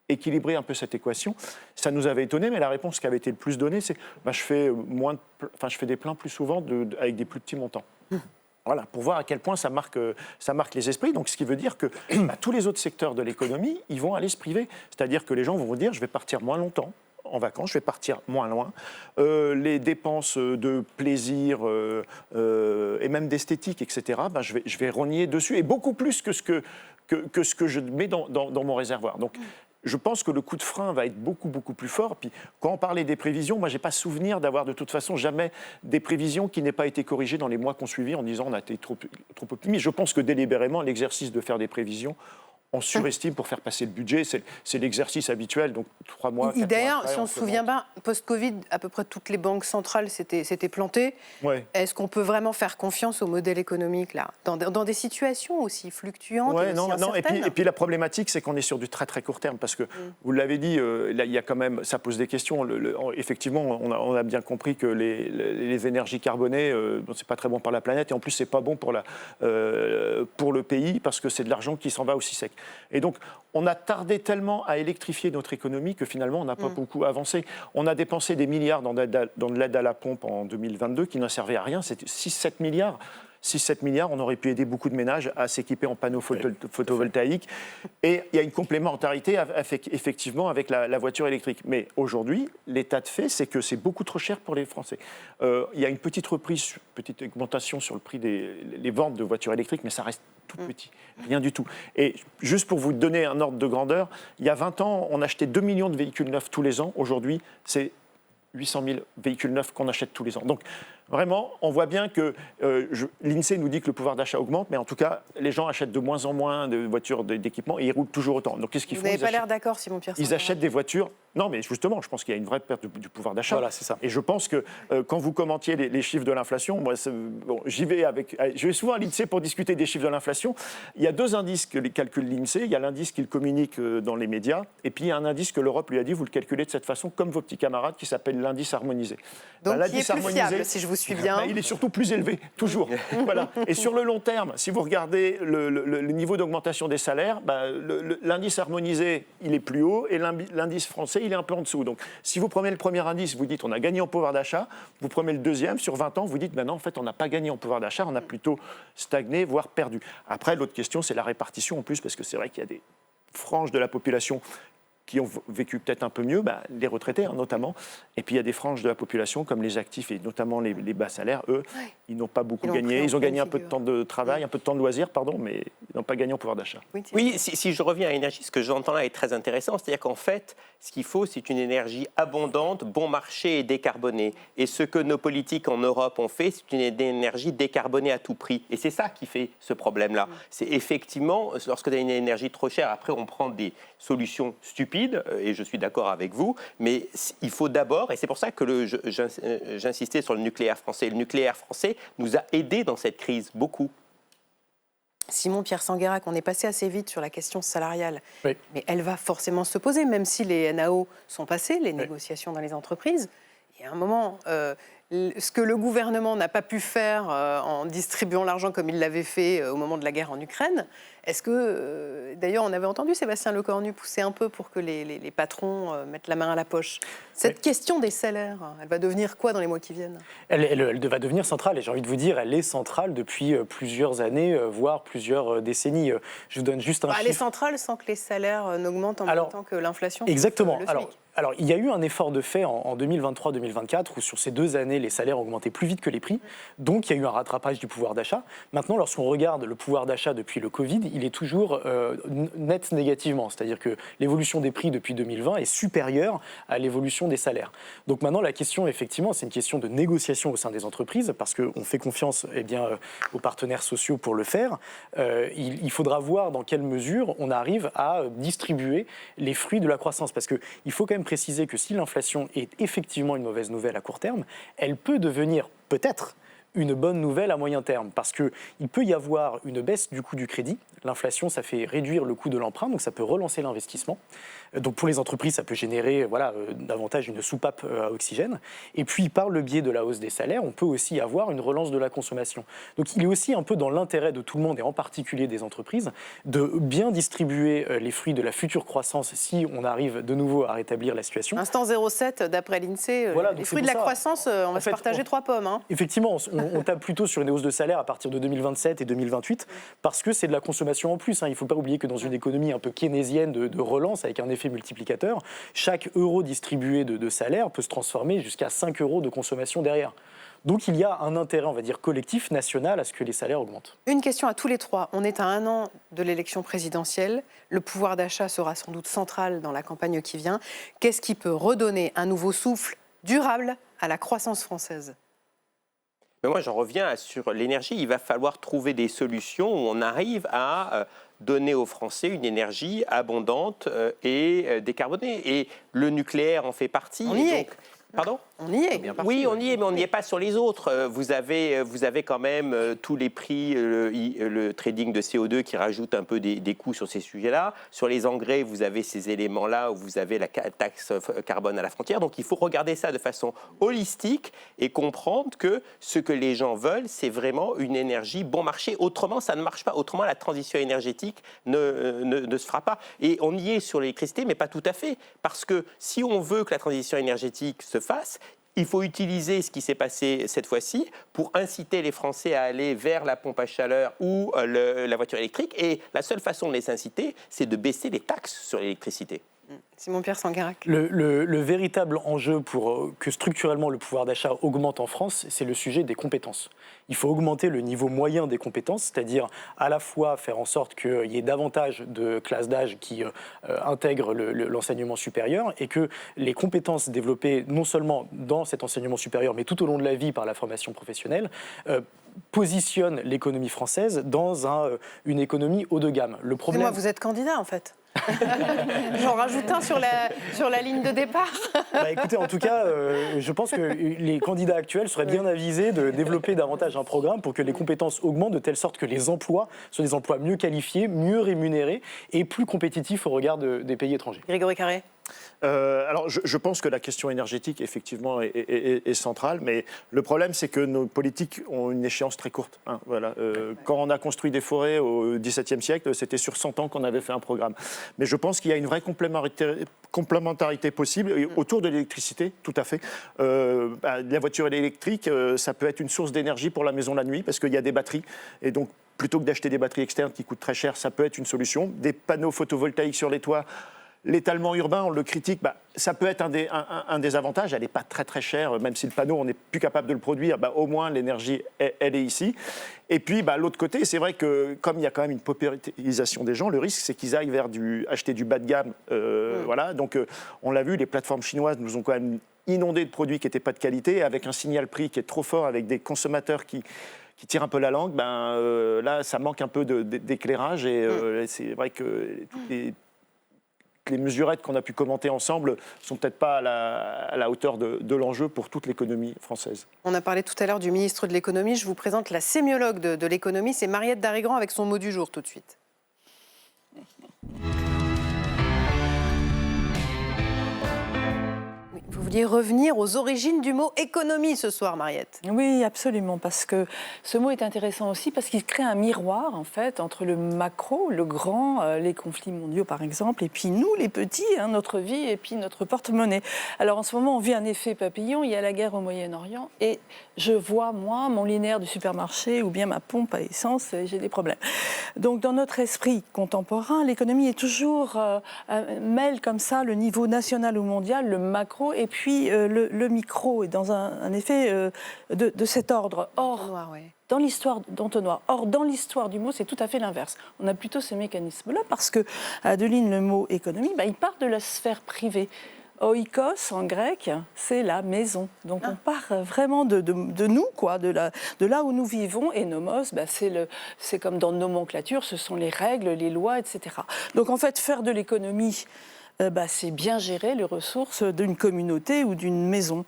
équilibrer un peu cette équation. Ça nous avait étonné, mais la réponse qui avait été le plus donnée, c'est je fais des pleins plus souvent avec des plus petits montants. Voilà, pour voir à quel point ça marque les esprits. Donc, ce qui veut dire que tous les autres secteurs de l'économie, ils vont aller se priver. C'est-à-dire que les gens vont vous dire, je vais partir moins longtemps en vacances, je vais partir moins loin. Les dépenses de plaisir et même d'esthétique, etc., je vais rogner dessus, et beaucoup plus que ce que je mets dans mon réservoir. Donc, je pense que le coup de frein va être beaucoup, beaucoup plus fort. Puis, quand on parlait des prévisions, moi, je n'ai pas souvenir d'avoir de toute façon jamais des prévisions qui n'aient pas été corrigées dans les mois qu'on suivit en disant on a été trop optimiste. Je pense que délibérément, l'exercice de faire des prévisions, on surestime pour faire passer le budget. C'est l'exercice habituel, donc 3 mois, 4 mois d'ailleurs, après, si on se souvient bien, post-Covid, à peu près toutes les banques centrales s'étaient plantées. Ouais. Est-ce qu'on peut vraiment faire confiance au modèle économique, là, dans des situations aussi fluctuantes et puis la problématique, c'est qu'on est sur du très très court terme, parce que, vous l'avez dit, là, il y a quand même, ça pose des questions. Effectivement, on a bien compris que les énergies carbonées, c'est pas très bon pour la planète, et en plus, c'est pas bon pour le pays, parce que c'est de l'argent qui s'en va aussi sec. Et donc, on a tardé tellement à électrifier notre économie que finalement, on n'a pas beaucoup avancé. On a dépensé des milliards dans de l'aide à la pompe en 2022 qui n'a servi à rien. C'était 6-7 milliards. 6-7 milliards, on aurait pu aider beaucoup de ménages à s'équiper en panneaux photovoltaïques. Et il y a une complémentarité effectivement avec la voiture électrique. Mais aujourd'hui, l'état de fait, c'est que c'est beaucoup trop cher pour les Français. Il y a une petite augmentation sur le prix des ventes de voitures électriques, mais ça reste tout petit, rien du tout. Et juste pour vous donner un ordre de grandeur, il y a 20 ans, on achetait 2 millions de véhicules neufs tous les ans. Aujourd'hui, c'est 800 000 véhicules neufs qu'on achète tous les ans. Donc, vraiment, on voit bien que l'INSEE nous dit que le pouvoir d'achat augmente, mais en tout cas, les gens achètent de moins en moins de voitures d'équipement et ils roulent toujours autant. Donc, qu'est-ce qu'ils font ? Vous n'avez pas l'air d'accord, Simon Pierson. Ils achètent des voitures. Non, mais justement, je pense qu'il y a une vraie perte du pouvoir d'achat. Voilà, c'est ça. Et je pense que quand vous commentiez les chiffres de l'inflation, moi, je vais souvent à l'INSEE pour discuter des chiffres de l'inflation. Il y a 2 indices que calcule l'INSEE. Il y a l'indice qu'il communique dans les médias, et puis il y a un indice que l'Europe lui a dit, vous le calculez de cette façon, comme vos petits camarades, qui s'appelle l'indice harmonisé. Donc, il est plus fiable, si je vous suis bien. Il est surtout plus élevé, toujours. Voilà. Et sur le long terme, si vous regardez le niveau d'augmentation des salaires, l'indice harmonisé, il est plus haut, et l'indice français, il est un peu en dessous. Donc, si vous prenez le premier indice, vous dites on a gagné en pouvoir d'achat. Vous prenez le deuxième, sur 20 ans, vous dites non, en fait, on n'a pas gagné en pouvoir d'achat, on a plutôt stagné, voire perdu. Après, l'autre question, c'est la répartition en plus, parce que c'est vrai qu'il y a des franges de la population qui ont vécu peut-être un peu mieux, les retraités notamment. Et puis il y a des franges de la population, comme les actifs et notamment les bas salaires, eux, ils n'ont pas beaucoup gagné. Ils ont gagné un peu de temps de travail, un peu de temps de loisirs, mais ils n'ont pas gagné en pouvoir d'achat. Oui, si je reviens à l'énergie, ce que j'entends là est très intéressant. C'est-à-dire qu'en fait, ce qu'il faut, c'est une énergie abondante, bon marché et décarbonée. Et ce que nos politiques en Europe ont fait, c'est une énergie décarbonée à tout prix. Et c'est ça qui fait ce problème-là. C'est effectivement, lorsque tu as une énergie trop chère, après on prend des solutions stupides, et je suis d'accord avec vous, mais il faut d'abord, et c'est pour ça que j'insistais sur le nucléaire français. Le nucléaire français nous a aidés dans cette crise, beaucoup. Simon Pierson-Guérac, on est passé assez vite sur la question salariale, oui. Mais elle va forcément se poser, même si les NAO sont passés, les négociations dans les entreprises. Il y a un moment, ce que le gouvernement n'a pas pu faire en distribuant l'argent comme il l'avait fait au moment de la guerre en Ukraine, est-ce que, d'ailleurs, on avait entendu Sébastien Lecornu pousser un peu pour que les patrons mettent la main à la poche. Cette question des salaires, elle va devenir quoi dans les mois qui viennent ? Elle va devenir centrale, et j'ai envie de vous dire, elle est centrale depuis plusieurs années, voire plusieurs décennies. Je vous donne juste un chiffre. Elle est centrale sans que les salaires n'augmentent en même temps que l'inflation. Exactement. Alors, il y a eu un effort de fait en 2023-2024 où sur ces 2 années, les salaires augmentaient plus vite que les prix. Donc il y a eu un rattrapage du pouvoir d'achat. Maintenant, lorsqu'on regarde le pouvoir d'achat depuis le Covid, il est toujours net négativement. C'est-à-dire que l'évolution des prix depuis 2020 est supérieure à l'évolution des salaires. Donc maintenant, la question, effectivement, c'est une question de négociation au sein des entreprises, parce qu'on fait confiance aux partenaires sociaux pour le faire. Il faudra voir dans quelle mesure on arrive à distribuer les fruits de la croissance. Parce qu'il faut quand même préciser que si l'inflation est effectivement une mauvaise nouvelle à court terme, elle peut devenir peut-être une bonne nouvelle à moyen terme, parce qu'il peut y avoir une baisse du coût du crédit. L'inflation, ça fait réduire le coût de l'emprunt, donc ça peut relancer l'investissement. Donc pour les entreprises, ça peut générer davantage une soupape à oxygène. Et puis par le biais de la hausse des salaires, on peut aussi avoir une relance de la consommation. Donc il est aussi un peu dans l'intérêt de tout le monde, et en particulier des entreprises, de bien distribuer les fruits de la future croissance si on arrive de nouveau à rétablir la situation. Instant 0,7 d'après l'INSEE. Les fruits de la croissance, on va se partager 3 pommes. Hein. Effectivement, on tape plutôt sur une hausse de salaire à partir de 2027 et 2028, parce que c'est de la consommation en plus. Il ne faut pas oublier que dans une économie un peu keynésienne de relance, avec un effet multiplicateur, chaque euro distribué de salaire peut se transformer jusqu'à 5 euros de consommation derrière. Donc il y a un intérêt, on va dire, collectif, national, à ce que les salaires augmentent. Une question à tous les trois. On est à 1 an de l'élection présidentielle. Le pouvoir d'achat sera sans doute central dans la campagne qui vient. Qu'est-ce qui peut redonner un nouveau souffle durable à la croissance française ? Mais moi, j'en reviens sur l'énergie. Il va falloir trouver des solutions où on arrive à donner aux Français une énergie abondante et décarbonée. Et le nucléaire en fait partie. On y est. Pardon ? On y est. Oui, on y est, mais on n'y est pas sur les autres. Vous avez quand même tous les prix, le trading de CO2 qui rajoute un peu des coûts sur ces sujets-là. Sur les engrais, vous avez ces éléments-là où vous avez la taxe carbone à la frontière. Donc il faut regarder ça de façon holistique et comprendre que ce que les gens veulent, c'est vraiment une énergie bon marché. Autrement, ça ne marche pas. Autrement, la transition énergétique ne se fera pas. Et on y est sur l'électricité, mais pas tout à fait. Parce que si on veut que la transition énergétique se fasse, il faut utiliser ce qui s'est passé cette fois-ci pour inciter les Français à aller vers la pompe à chaleur ou la voiture électrique. Et la seule façon de les inciter, c'est de baisser les taxes sur l'électricité. Simon-Pierre Sanguerac. Le véritable enjeu pour que structurellement le pouvoir d'achat augmente en France, c'est le sujet des compétences. Il faut augmenter le niveau moyen des compétences, c'est-à-dire à la fois faire en sorte qu'il y ait davantage de classes d'âge qui intègrent l'enseignement supérieur, et que les compétences développées non seulement dans cet enseignement supérieur, mais tout au long de la vie par la formation professionnelle, positionnent l'économie française dans une économie haut de gamme. Le problème... Excusez-moi, vous êtes candidat en fait. J'en rajoute un sur la ligne de départ. Écoutez, en tout cas, je pense que les candidats actuels seraient bien avisés de développer davantage un programme pour que les compétences augmentent de telle sorte que les emplois soient des emplois mieux qualifiés, mieux rémunérés et plus compétitifs au regard des pays étrangers. Grégory Carré. Alors, je pense que la question énergétique, effectivement, est centrale, mais le problème, c'est que nos politiques ont une échéance très courte. Hein, voilà. Quand on a construit des forêts au XVIIe siècle, c'était sur 100 ans qu'on avait fait un programme. Mais je pense qu'il y a une vraie complémentarité possible autour de l'électricité, tout à fait. La voiture électrique, ça peut être une source d'énergie pour la maison la nuit, parce qu'il y a des batteries, et donc plutôt que d'acheter des batteries externes qui coûtent très cher, ça peut être une solution. Des panneaux photovoltaïques sur les toits. L'étalement urbain, on le critique, ça peut être un des avantages. Elle n'est pas très très chère, même si le panneau, on n'est plus capable de le produire, au moins l'énergie, elle est ici. Et puis, l'autre côté, c'est vrai que comme il y a quand même une paupérisation des gens, le risque, c'est qu'ils aillent vers acheter du bas de gamme. Voilà. Donc, on l'a vu, les plateformes chinoises nous ont quand même inondé de produits qui n'étaient pas de qualité, avec un signal prix qui est trop fort, avec des consommateurs qui tirent un peu la langue. Là, ça manque un peu d'éclairage. Et c'est vrai que les mesurettes qu'on a pu commenter ensemble sont peut-être pas à la hauteur de l'enjeu pour toute l'économie française. On a parlé tout à l'heure du ministre de l'économie. Je vous présente la sémiologue de l'économie, c'est Mariette Darigrand avec son mot du jour tout de suite. Vous vouliez revenir aux origines du mot économie ce soir, Mariette. Oui, absolument, parce que ce mot est intéressant aussi parce qu'il crée un miroir, en fait, entre le macro, le grand, les conflits mondiaux, par exemple, et puis nous, les petits, notre vie et puis notre porte-monnaie. Alors, en ce moment, on vit un effet papillon, il y a la guerre au Moyen-Orient, et je vois, moi, mon linéaire du supermarché ou bien ma pompe à essence, et j'ai des problèmes. Donc, dans notre esprit contemporain, l'économie est toujours mêle comme ça le niveau national ou mondial, le macro, et puis puis le micro est dans un effet de cet ordre. Or, dans l'histoire d'entonnoir. Or, dans l'histoire du mot, c'est tout à fait l'inverse. On a plutôt ce mécanisme-là parce que, Adeline, le mot économie, il part de la sphère privée. Oikos, en grec, c'est la maison. Donc on part vraiment de nous, quoi, de là où nous vivons. Et nomos, c'est comme dans nomenclature, ce sont les règles, les lois, etc. Donc en fait, faire de l'économie, c'est bien gérer les ressources d'une communauté ou d'une maison.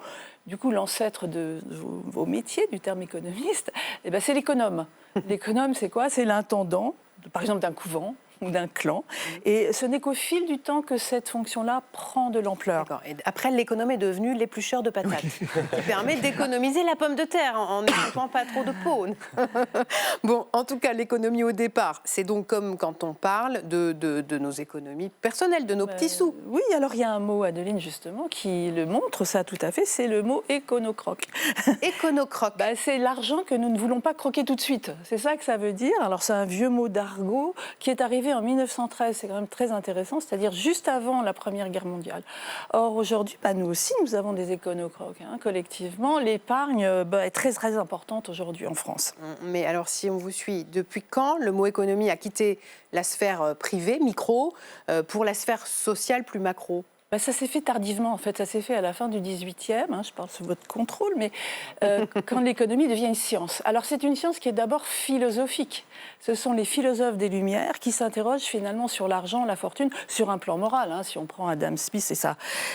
Du coup, l'ancêtre de vos métiers, du terme économiste, c'est l'économe. L'économe, c'est quoi? C'est l'intendant, par exemple, d'un couvent ou d'un clan. Et ce n'est qu'au fil du temps que cette fonction-là prend de l'ampleur. Et après, l'économe est devenu l'éplucheur de patates, qui permet d'économiser la pomme de terre en n'écoupant pas trop de peau. Bon, en tout cas, l'économie au départ, c'est donc comme quand on parle de nos économies personnelles, de nos petits sous. Oui, alors il y a un mot, Adeline, justement, qui le montre, ça tout à fait, c'est le mot éconocroque. Éconocroque. C'est l'argent que nous ne voulons pas croquer tout de suite. C'est ça que ça veut dire. Alors c'est un vieux mot d'argot qui est arrivé en 1913, c'est quand même très intéressant, c'est-à-dire juste avant la Première Guerre mondiale. Or, aujourd'hui, nous aussi, nous avons des éconocroques. Collectivement, l'épargne est très, très importante aujourd'hui en France. Mais alors, si on vous suit, depuis quand le mot économie a quitté la sphère privée, micro, pour la sphère sociale plus macro ? Ça s'est fait tardivement, en fait. Ça s'est fait à la fin du XVIIIe, je parle sous votre contrôle, mais quand l'économie devient une science. Alors, c'est une science qui est d'abord philosophique. Ce sont les philosophes des Lumières qui s'interrogent finalement sur l'argent, la fortune, sur un plan moral. Si on prend Adam Smith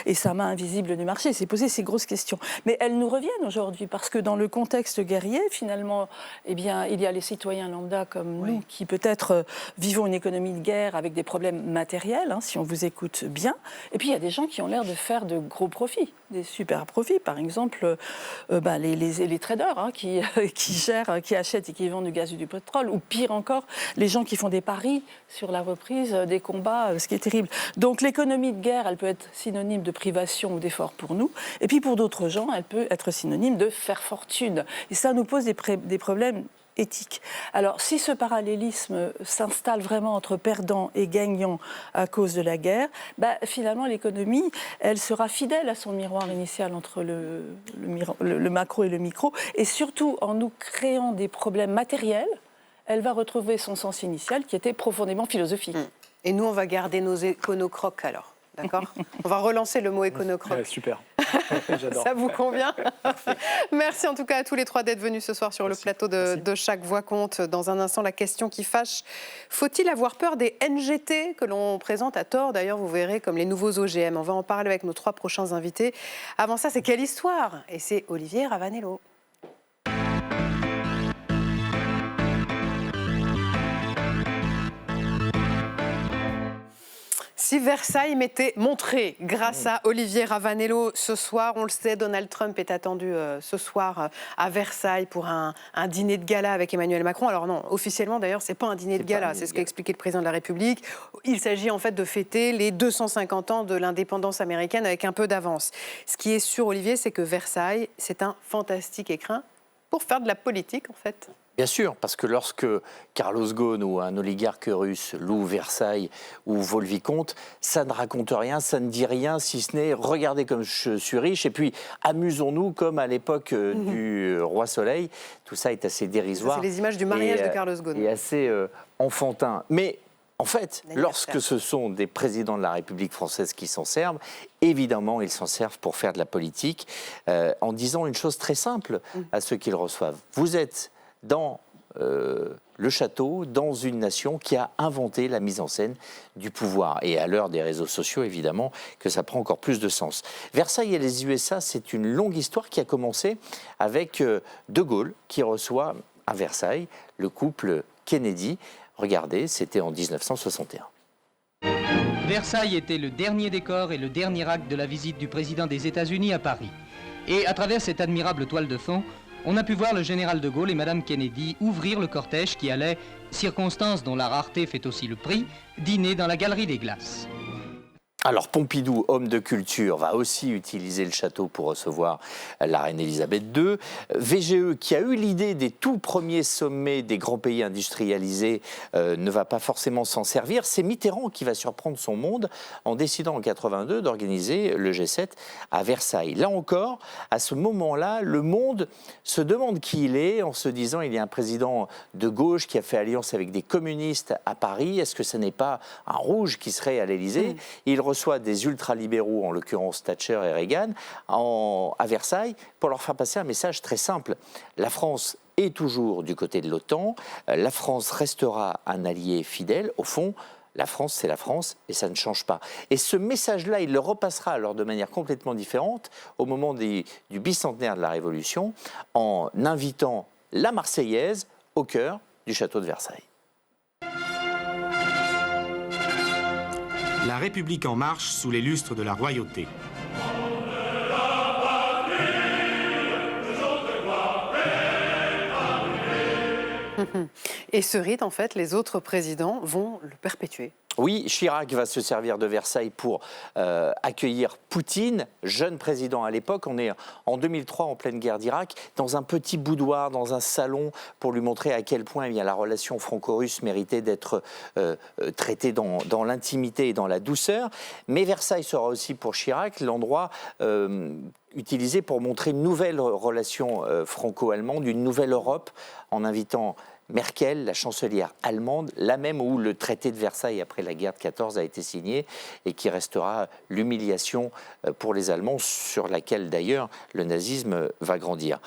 et sa main invisible du marché, c'est poser ces grosses questions. Mais elles nous reviennent aujourd'hui, parce que dans le contexte guerrier, finalement, il y a les citoyens lambda comme nous, qui peut-être vivons une économie de guerre avec des problèmes matériels, si on vous écoute bien. Et puis, il y a des gens qui ont l'air de faire de gros profits, des super profits. Par exemple, les traders qui achètent et qui vendent du gaz ou du pétrole, ou pire encore, les gens qui font des paris sur la reprise des combats, ce qui est terrible. Donc l'économie de guerre, elle peut être synonyme de privation ou d'effort pour nous. Et puis pour d'autres gens, elle peut être synonyme de faire fortune. Et ça nous pose des problèmes éthique. Alors, si ce parallélisme s'installe vraiment entre perdants et gagnants à cause de la guerre, finalement, l'économie, elle sera fidèle à son miroir initial entre le macro et le micro, et surtout, en nous créant des problèmes matériels, elle va retrouver son sens initial, qui était profondément philosophique. Et nous, on va garder nos éconocroques, alors. D'accord ? On va relancer le mot éconocroque. Super. J'adore. Ça vous convient ? Merci en tout cas à tous les trois d'être venus ce soir sur le plateau de Chaque Voix Compte. Dans un instant, la question qui fâche. Faut-il avoir peur des NGT que l'on présente à tort, d'ailleurs, vous verrez, comme les nouveaux OGM. On va en parler avec nos trois prochains invités. Avant ça, c'est quelle histoire ? Et c'est Olivier Ravanello. Si Versailles m'était montré grâce à Olivier Ravanello ce soir, on le sait, Donald Trump est attendu ce soir à Versailles pour un dîner de gala avec Emmanuel Macron. Alors non, officiellement d'ailleurs, c'est pas un dîner de gala, c'est ce qu'a expliqué le président de la République. Il s'agit en fait de fêter les 250 ans de l'indépendance américaine avec un peu d'avance. Ce qui est sûr, Olivier, c'est que Versailles, c'est un fantastique écrin pour faire de la politique en fait. Bien sûr, parce que lorsque Carlos Ghosn ou un oligarque russe loue Versailles ou vole le vicomte, ça ne raconte rien, ça ne dit rien, si ce n'est « regardez comme je suis riche » et puis « amusons-nous comme à l'époque du Roi Soleil ». Tout ça est assez dérisoire. Ça, c'est les images du mariage de Carlos Ghosn. Et assez enfantin. Mais en fait, lorsque ce sont des présidents de la République française qui s'en servent, évidemment, ils s'en servent pour faire de la politique en disant une chose très simple à ceux qui le reçoivent. Vous êtes dans le château, dans une nation qui a inventé la mise en scène du pouvoir. Et à l'heure des réseaux sociaux, évidemment, que ça prend encore plus de sens. Versailles et les USA, c'est une longue histoire qui a commencé avec De Gaulle, qui reçoit à Versailles le couple Kennedy. Regardez, c'était en 1961. Versailles était le dernier décor et le dernier acte de la visite du président des États-Unis à Paris. Et à travers cette admirable toile de fond, on a pu voir le général de Gaulle et Madame Kennedy ouvrir le cortège qui allait, circonstance dont la rareté fait aussi le prix, dîner dans la Galerie des Glaces. Alors Pompidou, homme de culture, va aussi utiliser le château pour recevoir la reine Elisabeth II. VGE, qui a eu l'idée des tout premiers sommets des grands pays industrialisés, ne va pas forcément s'en servir. C'est Mitterrand qui va surprendre son monde en décidant en 82 d'organiser le G7 à Versailles. Là encore, à ce moment-là, le monde se demande qui il est en se disant il y a un président de gauche qui a fait alliance avec des communistes à Paris. Est-ce que ce n'est pas un rouge qui serait à l'Élysée ? Il reçoit des ultralibéraux, en l'occurrence Thatcher et Reagan, à Versailles, pour leur faire passer un message très simple. La France est toujours du côté de l'OTAN, la France restera un allié fidèle. Au fond, la France, c'est la France et ça ne change pas. Et ce message-là, il le repassera alors de manière complètement différente au moment du bicentenaire de la Révolution, en invitant la Marseillaise au cœur du château de Versailles. La République en marche sous les lustres de la royauté. Et ce rite, en fait, les autres présidents vont le perpétuer. Oui, Chirac va se servir de Versailles pour accueillir Poutine, jeune président à l'époque. On est en 2003, en pleine guerre d'Irak, dans un petit boudoir, dans un salon, pour lui montrer à quel point la relation franco-russe méritait d'être traitée dans l'intimité et dans la douceur. Mais Versailles sera aussi pour Chirac l'endroit utilisé pour montrer une nouvelle relation franco-allemande, une nouvelle Europe, en invitant Merkel, la chancelière allemande, la même où le traité de Versailles après la guerre de 14 a été signé et qui restera l'humiliation pour les Allemands, sur laquelle d'ailleurs le nazisme va grandir.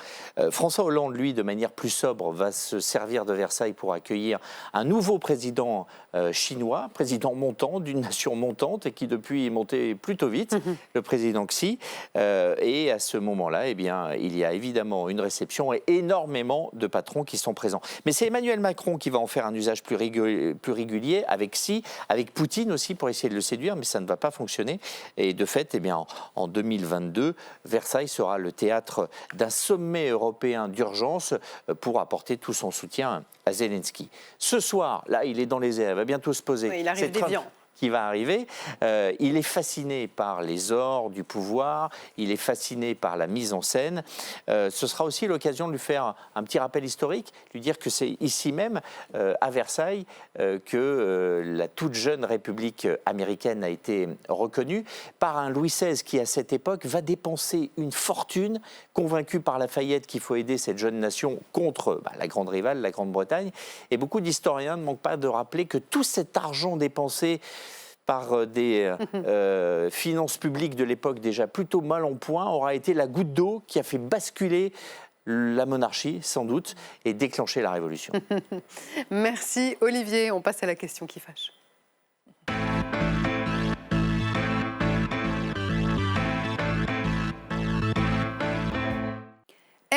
François Hollande, lui, de manière plus sobre, va se servir de Versailles pour accueillir un nouveau président chinois, président montant, d'une nation montante et qui depuis est monté plutôt vite, le président Xi. Et à ce moment-là, il y a évidemment une réception et énormément de patrons qui sont présents. Mais c'est Emmanuel Macron qui va en faire un usage plus régulier avec Xi, avec Poutine aussi pour essayer de le séduire, mais ça ne va pas fonctionner. Et de fait, en 2022, Versailles sera le théâtre d'un sommet européen d'urgence pour apporter tout son soutien à Zelensky. Ce soir, là, il est dans les airs, il va bientôt se poser. Oui, il arrive déviant. Qui va arriver. Il est fasciné par les ors du pouvoir, il est fasciné par la mise en scène. Ce sera aussi l'occasion de lui faire un petit rappel historique, lui dire que c'est ici même, à Versailles, que la toute jeune République américaine a été reconnue par un Louis XVI qui, à cette époque, va dépenser une fortune, convaincu par Lafayette qu'il faut aider cette jeune nation contre la grande rivale, la Grande-Bretagne. Et beaucoup d'historiens ne manquent pas de rappeler que tout cet argent dépensé par des finances publiques de l'époque déjà plutôt mal en point, aura été la goutte d'eau qui a fait basculer la monarchie, sans doute, et déclencher la Révolution. Merci Olivier. On passe à la question qui fâche.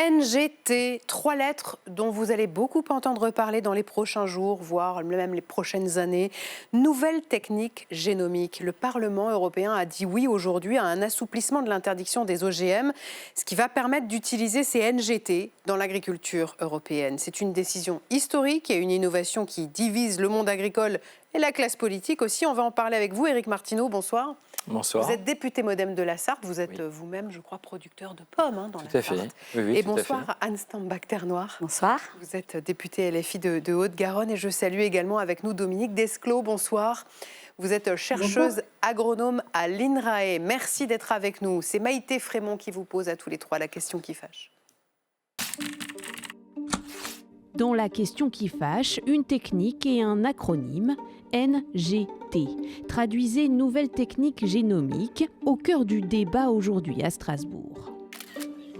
NGT, 3 lettres dont vous allez beaucoup entendre parler dans les prochains jours, voire même les prochaines années. Nouvelle technique génomique. Le Parlement européen a dit oui aujourd'hui à un assouplissement de l'interdiction des OGM, ce qui va permettre d'utiliser ces NGT dans l'agriculture européenne. C'est une décision historique et une innovation qui divise le monde agricole et la classe politique aussi. On va en parler avec vous, Éric Martineau. Bonsoir. Bonsoir. Vous êtes député modem de la Sarthe. Vous êtes vous-même, je crois, producteur de pommes dans la Sarthe. Tout à fait. Oui, et bonsoir, Anne Stambach-Ternoir. Bonsoir. Vous êtes députée LFI de Haute-Garonne et je salue également avec nous Dominique Desclos. Bonsoir. Vous êtes chercheuse agronome à l'INRAE. Merci d'être avec nous. C'est Maïté Frémont qui vous pose à tous les trois la question qui fâche. Dans la question qui fâche, une technique et un acronyme, NGT. Traduisez nouvelle technique génomique, au cœur du débat aujourd'hui à Strasbourg.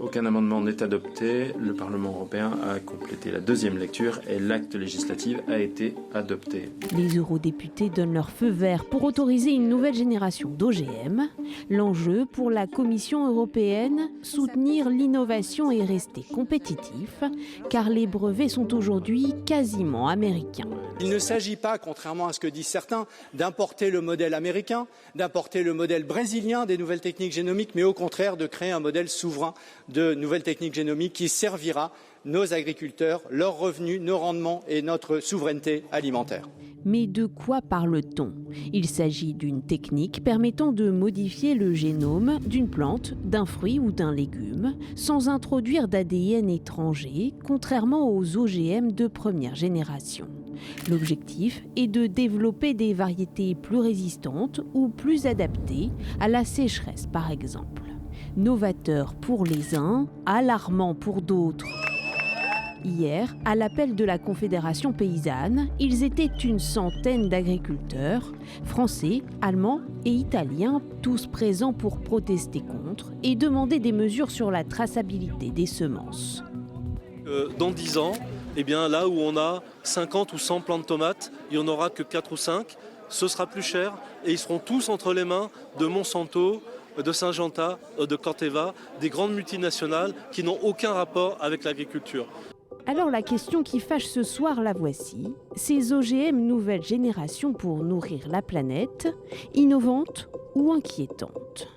Aucun amendement n'est adopté. Le Parlement européen a complété la deuxième lecture et l'acte législatif a été adopté. Les eurodéputés donnent leur feu vert pour autoriser une nouvelle génération d'OGM. L'enjeu pour la Commission européenne, soutenir l'innovation et rester compétitif, car les brevets sont aujourd'hui quasiment américains. Il ne s'agit pas, contrairement à ce que disent certains, d'importer le modèle américain, d'importer le modèle brésilien des nouvelles techniques génomiques, mais au contraire de créer un modèle souverain de nouvelles techniques génomiques qui servira nos agriculteurs, leurs revenus, nos rendements et notre souveraineté alimentaire. Mais de quoi parle-t-on ? Il s'agit d'une technique permettant de modifier le génome d'une plante, d'un fruit ou d'un légume sans introduire d'ADN étranger, contrairement aux OGM de première génération. L'objectif est de développer des variétés plus résistantes ou plus adaptées à la sécheresse par exemple. Novateur pour les uns, alarmant pour d'autres. Hier, à l'appel de la Confédération paysanne, ils étaient une centaine d'agriculteurs, français, allemands et italiens, tous présents pour protester contre et demander des mesures sur la traçabilité des semences. Dans 10 ans, eh bien, là où on a 50 ou 100 plants de tomates, il n'y en aura que 4 ou 5, ce sera plus cher et ils seront tous entre les mains de Monsanto, de Syngenta, de Corteva, des grandes multinationales qui n'ont aucun rapport avec l'agriculture. Alors la question qui fâche ce soir, la voici. Ces OGM nouvelle génération pour nourrir la planète, innovantes ou inquiétantes ?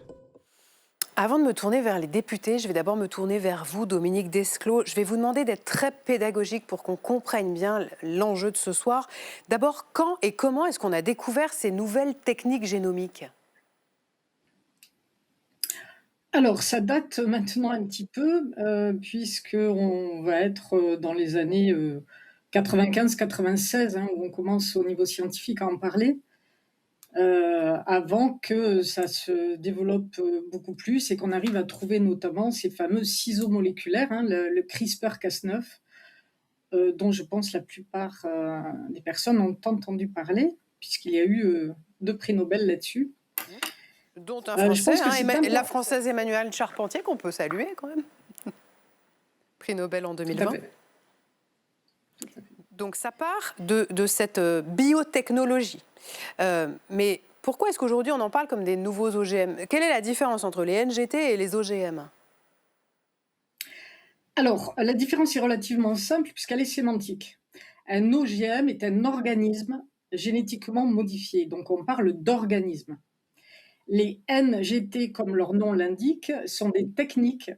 Avant de me tourner vers les députés, je vais d'abord me tourner vers vous, Dominique Desclaux. Je vais vous demander d'être très pédagogique pour qu'on comprenne bien l'enjeu de ce soir. D'abord, quand et comment est-ce qu'on a découvert ces nouvelles techniques génomiques ? Alors, ça date maintenant un petit peu, puisqu'on va être dans les années 95-96, où on commence au niveau scientifique à en parler, avant que ça se développe beaucoup plus et qu'on arrive à trouver notamment ces fameux ciseaux moléculaires, le CRISPR-Cas9, dont je pense la plupart des personnes ont entendu parler, puisqu'il y a eu 2 prix Nobel là-dessus. Dont un Français, la Française Emmanuelle Charpentier, qu'on peut saluer quand même. Prix Nobel en 2020. Tout à fait. Donc ça part de cette biotechnologie. Mais pourquoi est-ce qu'aujourd'hui on en parle comme des nouveaux OGM ? Quelle est la différence entre les NGT et les OGM ? Alors, la différence est relativement simple puisqu'elle est sémantique. Un OGM est un organisme génétiquement modifié, donc on parle d'organisme. Les NGT, comme leur nom l'indique, sont des techniques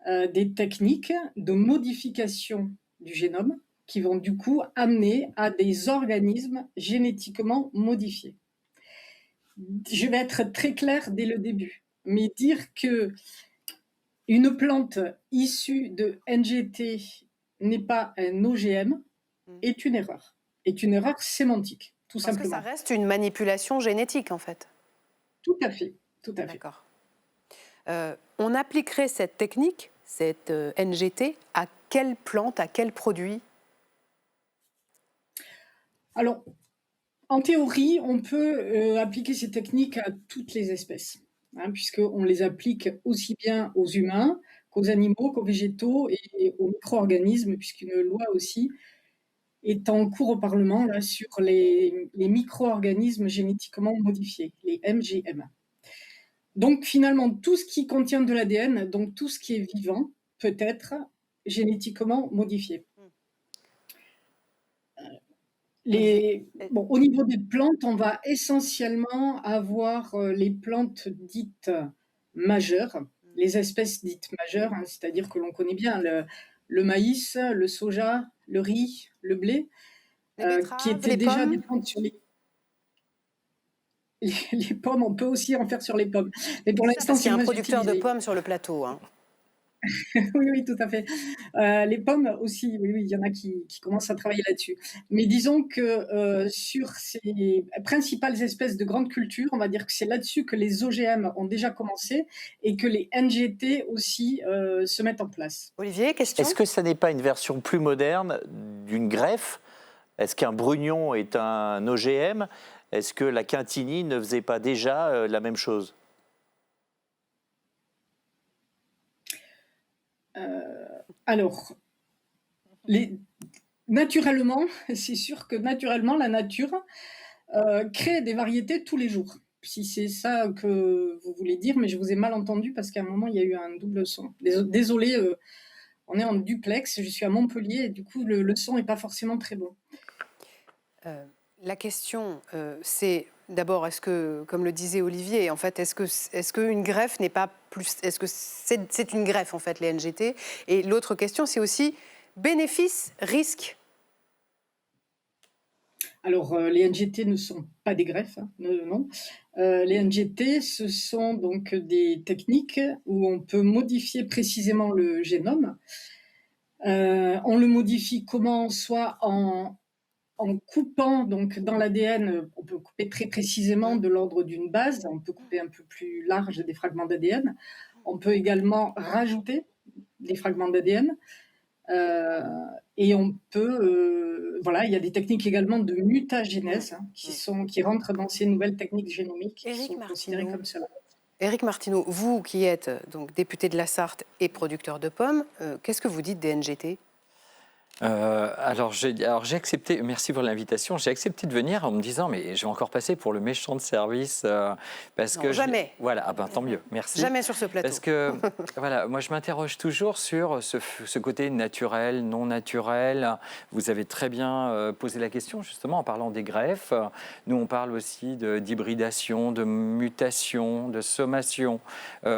de modification du génome qui vont du coup amener à des organismes génétiquement modifiés. Je vais être très claire dès le début, mais dire que une plante issue de NGT n'est pas un OGM est une erreur sémantique, tout simplement. Parce que ça reste une manipulation génétique, en fait. Tout à fait, tout à fait. D'accord. On appliquerait cette technique, cette NGT, à quelle plante, à quel produit ? Alors, en théorie, on peut appliquer ces techniques à toutes les espèces, puisqu'on les applique aussi bien aux humains qu'aux animaux, qu'aux végétaux et aux micro-organismes, puisqu'une loi aussi est en cours au Parlement là, sur les micro-organismes génétiquement modifiés, les MGM. Donc finalement, tout ce qui contient de l'ADN, donc tout ce qui est vivant, peut être génétiquement modifié. Au niveau des plantes, on va essentiellement avoir les plantes dites majeures, les espèces dites majeures, c'est-à-dire que l'on connaît bien le maïs, le soja, le riz, le blé, qui étaient déjà des plantes sur les pommes. On peut aussi en faire sur les pommes. Mais pour l'instant, il y a un producteur de pommes sur le plateau. Oui, tout à fait. Les pommes aussi, oui, il y en a qui commencent à travailler là-dessus. Mais disons que sur ces principales espèces de grandes cultures, on va dire que c'est là-dessus que les OGM ont déjà commencé et que les NGT aussi se mettent en place. Olivier, question ? Est-ce que ça n'est pas une version plus moderne d'une greffe ? Est-ce qu'un brugnon est un OGM ? Est-ce que la Quintinie ne faisait pas déjà la même chose ? Alors, naturellement, c'est sûr que naturellement, la nature crée des variétés tous les jours. Si c'est ça que vous voulez dire, mais je vous ai mal entendu parce qu'à un moment, il y a eu un double son. Désolée, on est en duplex, je suis à Montpellier et du coup, le son n'est pas forcément très bon. La question, c'est D'abord, est-ce que, comme le disait Olivier, en fait, est-ce qu'une greffe n'est pas plus... Est-ce que c'est une greffe, en fait, les NGT? Et l'autre question, c'est aussi bénéfice, risque. Alors, les NGT ne sont pas des greffes, hein, non. Les NGT, ce sont donc des techniques où on peut modifier précisément le génome. On le modifie comment? Soit en coupant donc dans l'ADN, on peut couper très précisément de l'ordre d'une base, on peut couper un peu plus large des fragments d'ADN. On peut également rajouter des fragments d'ADN. Et on peut, voilà, il y a des techniques également de mutagénèse qui rentrent dans ces nouvelles techniques génomiques qui sont considérées comme cela. Éric Martineau, vous qui êtes donc député de la Sarthe et producteur de pommes, qu'est-ce que vous dites des NGT? Alors j'ai accepté, merci pour l'invitation, j'ai accepté de venir en me disant mais je vais encore passer pour le méchant de service parce que jamais. Voilà, tant mieux, merci. Jamais sur ce plateau. Parce que voilà, moi je m'interroge toujours sur ce côté naturel, non naturel. Vous avez très bien posé la question justement en parlant des greffes. Nous on parle aussi d'hybridation, de mutation, de sommation.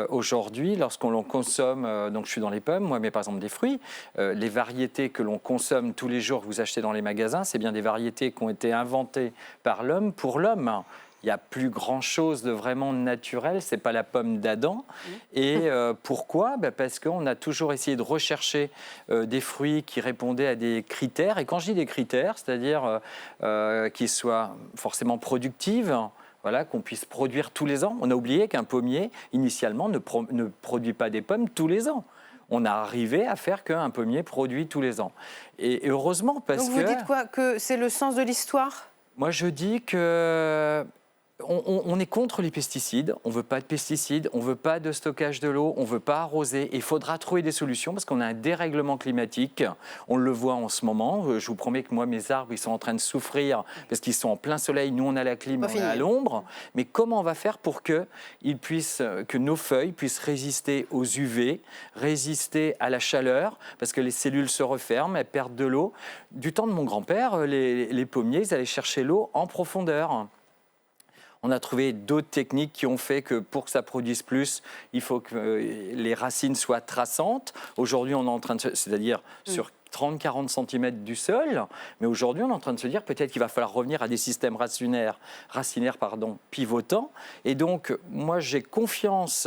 Aujourd'hui, lorsqu'on consomme, donc je suis dans les pommes, moi mais par exemple des fruits, les variétés que l'on consomme tous les jours, que vous achetez dans les magasins, c'est bien des variétés qui ont été inventées par l'homme pour l'homme. Il n'y a plus grand-chose de vraiment naturel, ce n'est pas la pomme d'Adam. Et pourquoi? Parce qu'on a toujours essayé de rechercher des fruits qui répondaient à des critères. Et quand je dis des critères, c'est-à-dire qu'ils soient forcément productifs, voilà, qu'on puisse produire tous les ans. On a oublié qu'un pommier, initialement, ne produit pas des pommes tous les ans. On a arrivé à faire qu'un pommier produit tous les ans. Et heureusement, parce que... Donc vous dites quoi? Que c'est le sens de l'histoire? Moi, je dis que... On est contre les pesticides, on ne veut pas de pesticides, on ne veut pas de stockage de l'eau, on ne veut pas arroser. Et il faudra trouver des solutions parce qu'on a un dérèglement climatique. On le voit en ce moment. Je vous promets que moi, mes arbres, ils sont en train de souffrir parce qu'ils sont en plein soleil. Nous, on a la clim, on est à l'ombre. Mais comment on va faire pour que nos feuilles puissent résister aux UV, résister à la chaleur? Parce que les cellules se referment, elles perdent de l'eau. Du temps de mon grand-père, les pommiers, ils allaient chercher l'eau en profondeur. On a trouvé d'autres techniques qui ont fait que pour que ça produise plus, il faut que les racines soient traçantes. Aujourd'hui, on est en train de c'est-à-dire sur 30-40 cm du sol, mais aujourd'hui on est en train de se dire peut-être qu'il va falloir revenir à des systèmes racinaires pivotants. Et donc moi j'ai confiance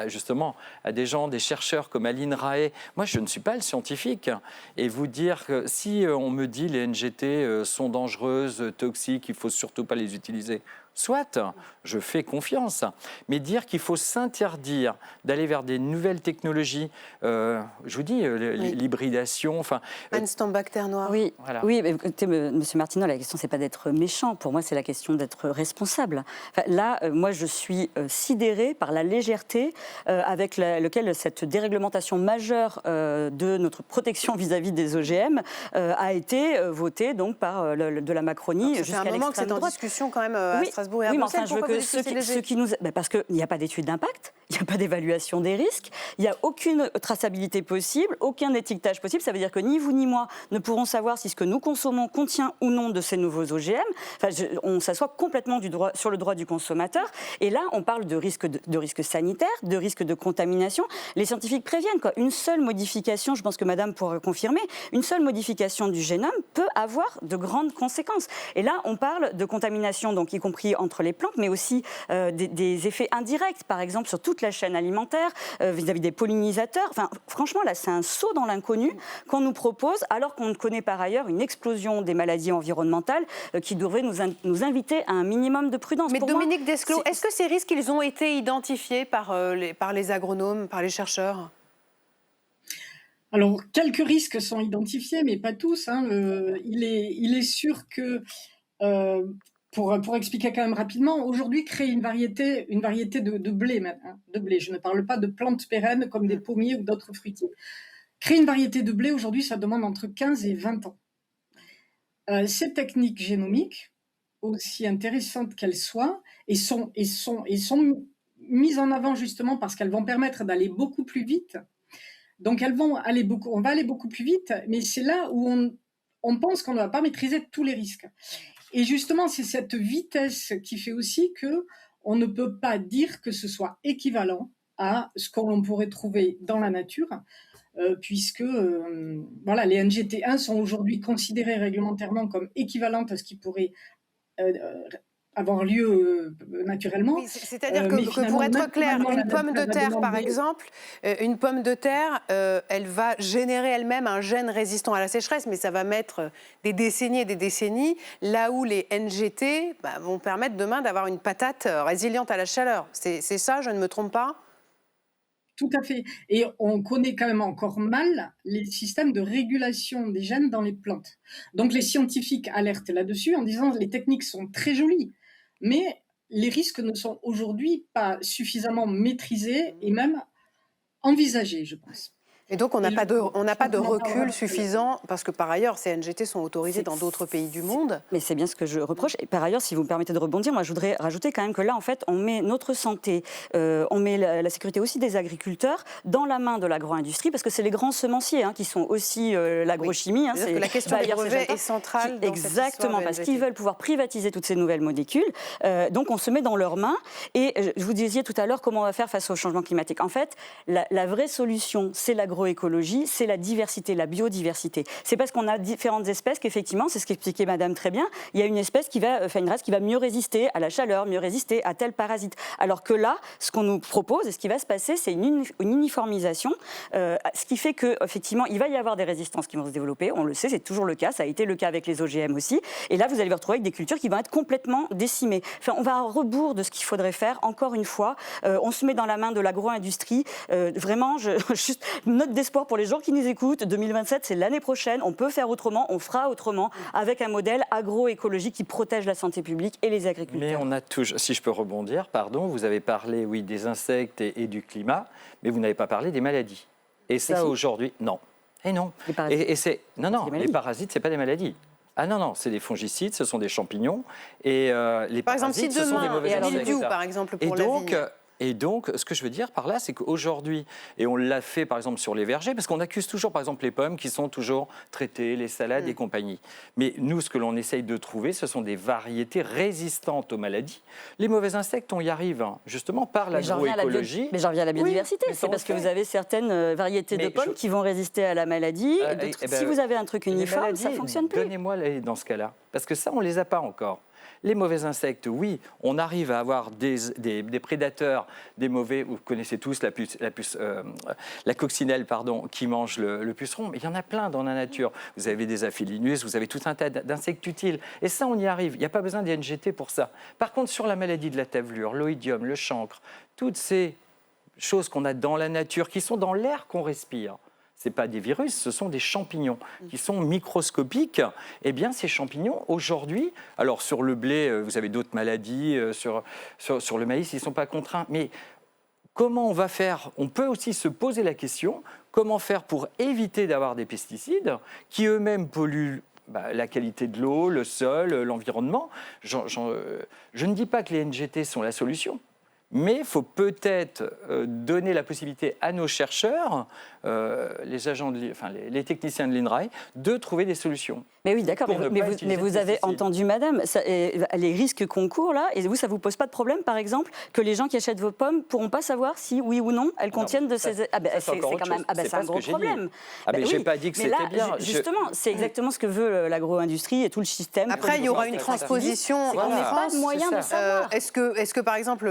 justement à des gens, des chercheurs comme Aline Rae. Moi je ne suis pas le scientifique, et vous dire que si on me dit les NGT sont dangereuses, toxiques, il ne faut surtout pas les utiliser. Soit, je fais confiance, mais dire qu'il faut s'interdire d'aller vers des nouvelles technologies, je vous dis, l'hybridation, enfin... Anne Stambach-Terre Noire. Oui, voilà. Oui, mais écoutez, monsieur Martineau, la question, c'est pas d'être méchant. Pour moi, c'est la question d'être responsable. Enfin, là, moi, je suis sidérée par la légèreté avec laquelle cette déréglementation majeure de notre protection vis-à-vis des OGM a été votée donc, par de la Macronie jusqu'à l'extrême droite. C'est un moment que c'est en discussion quand même à Strasbourg. Oui, mais enfin, je veux que ceux qui nous... parce qu'il n'y a pas d'étude d'impact, il n'y a pas d'évaluation des risques, il n'y a aucune traçabilité possible, aucun étiquetage possible. Ça veut dire que ni vous ni moi ne pourrons savoir si ce que nous consommons contient ou non de ces nouveaux OGM. Enfin, on s'assoit complètement sur le droit du consommateur. Et là, on parle de risques sanitaires, de risques de contamination. Les scientifiques préviennent, quoi. Une seule modification, je pense que madame pourra confirmer, une seule modification du génome peut avoir de grandes conséquences. Et là, on parle de contamination, donc y compris entre les plantes, mais aussi des effets indirects, par exemple sur toute la chaîne alimentaire, vis-à-vis des pollinisateurs. Enfin, franchement, là, c'est un saut dans l'inconnu qu'on nous propose, alors qu'on connaît par ailleurs une explosion des maladies environnementales qui devrait nous inviter à un minimum de prudence. Mais Dominique Desclot, est-ce que ces risques, ils ont été identifiés par les agronomes, par les chercheurs ? Alors, quelques risques sont identifiés, mais pas tous. Il est sûr que... Pour expliquer quand même rapidement, aujourd'hui, créer une variété de blé maintenant, de blé. Je ne parle pas de plantes pérennes comme des pommiers ou d'autres fruitiers. Créer une variété de blé, aujourd'hui, ça demande entre 15 et 20 ans. Ces techniques génomiques, aussi intéressantes qu'elles soient, et sont mises en avant justement parce qu'elles vont permettre d'aller beaucoup plus vite. Donc, on va aller beaucoup plus vite, mais c'est là où on pense qu'on ne va pas maîtriser tous les risques. Et justement, c'est cette vitesse qui fait aussi que on ne peut pas dire que ce soit équivalent à ce que l'on pourrait trouver dans la nature, puisque voilà, les NGT1 sont aujourd'hui considérées réglementairement comme équivalentes à ce qui pourrait avoir lieu naturellement. Oui, c'est-à-dire que pour être clair, une pomme de terre, par exemple, une pomme de terre, elle va générer elle-même un gène résistant à la sécheresse, mais ça va mettre des décennies et des décennies, là où les NGT vont permettre demain d'avoir une patate résiliente à la chaleur. C'est ça, je ne me trompe pas ? Tout à fait. Et on connaît quand même encore mal les systèmes de régulation des gènes dans les plantes. Donc les scientifiques alertent là-dessus en disant que les techniques sont très jolies, mais les risques ne sont aujourd'hui pas suffisamment maîtrisés et même envisagés, je pense. Et donc on n'a pas de recul suffisant, parce que par ailleurs, ces NGT sont autorisés dans d'autres pays du monde. Mais c'est bien ce que je reproche. Et par ailleurs, si vous me permettez de rebondir, moi je voudrais rajouter quand même que là, en fait, on met notre santé, on met la sécurité aussi des agriculteurs dans la main de l'agro-industrie, parce que c'est les grands semenciers qui sont aussi l'agrochimie. Oui. C'est la question des brevets est centrale. Exactement, parce qu'ils veulent pouvoir privatiser toutes ces nouvelles molécules. Donc on se met dans leurs mains. Et je vous disiez tout à l'heure comment on va faire face au changement climatique. En fait, la vraie solution, c'est l'agroécologie, c'est la diversité, la biodiversité. C'est parce qu'on a différentes espèces qu'effectivement, c'est ce qu'expliquait Madame très bien, il y a une espèce une race qui va mieux résister à la chaleur, mieux résister à tel parasite. Alors que là, ce qu'on nous propose et ce qui va se passer, c'est une uniformisation, ce qui fait qu'effectivement, il va y avoir des résistances qui vont se développer. On le sait, c'est toujours le cas. Ça a été le cas avec les OGM aussi. Et là, vous allez vous retrouver avec des cultures qui vont être complètement décimées. Enfin, on va à rebours de ce qu'il faudrait faire. Encore une fois, on se met dans la main de l'agro-industrie. Vraiment, juste une note d'espoir pour les gens qui nous écoutent. 2027, c'est l'année prochaine. On peut faire autrement, on fera autrement, avec un modèle agroécologique qui protège la santé publique et les agriculteurs. Mais on a toujours, si je peux rebondir, pardon, vous avez parlé, oui, des insectes et du climat, mais vous n'avez pas parlé des maladies. Et ça, aujourd'hui, non. Et non. Les parasites. Les parasites, c'est pas des maladies. Ah non, c'est des fongicides, ce sont des champignons. Et les par exemple, parasites, si ce sont des demain, mauvais insectes. mildiou, par exemple, pour la vigne. Et donc, ce que je veux dire par là, c'est qu'aujourd'hui, et on l'a fait par exemple sur les vergers, parce qu'on accuse toujours par exemple les pommes qui sont toujours traitées, les salades et compagnie. Mais nous, ce que l'on essaye de trouver, ce sont des variétés résistantes aux maladies. Les mauvais insectes, on y arrive justement par l'agroécologie. Mais j'en reviens à la biodiversité. Oui, c'est parce que vous avez certaines variétés de pommes qui vont résister à la maladie. Si vous avez un truc uniforme, ça ne fonctionne plus. Donnez-moi dans ce cas-là. Parce que ça, on ne les a pas encore. Les mauvais insectes, oui, on arrive à avoir des prédateurs, des mauvais, vous connaissez tous la coccinelle, qui mange le puceron, mais il y en a plein dans la nature. Vous avez des Aphelinus, vous avez tout un tas d'insectes utiles. Et ça, on y arrive. Il n'y a pas besoin des NGT pour ça. Par contre, sur la maladie de la tavelure, l'oïdium, le chancre, toutes ces choses qu'on a dans la nature, qui sont dans l'air qu'on respire, ce n'est pas des virus, ce sont des champignons qui sont microscopiques. Eh bien, ces champignons, aujourd'hui, alors sur le blé, vous avez d'autres maladies, sur le maïs, ils ne sont pas contraints. Mais comment on va faire ? On peut aussi se poser la question, comment faire pour éviter d'avoir des pesticides qui eux-mêmes polluent la qualité de l'eau, le sol, l'environnement. Je ne dis pas que les NGT sont la solution. Mais il faut peut-être donner la possibilité à nos chercheurs, les techniciens de l'INRAE, de trouver des solutions. Mais oui, d'accord, mais vous avez entendu, madame, les risques qu'on court là, et vous, ça ne vous pose pas de problème, par exemple, que les gens qui achètent vos pommes ne pourront pas savoir si, oui ou non, elles contiennent de ces... c'est quand même un gros problème. Mais je n'ai pas dit que c'était bien. Justement, c'est exactement ce que veut l'agro-industrie et tout le système. Après, il y aura une transposition en France. Pas moyen de savoir. Est-ce que, par exemple,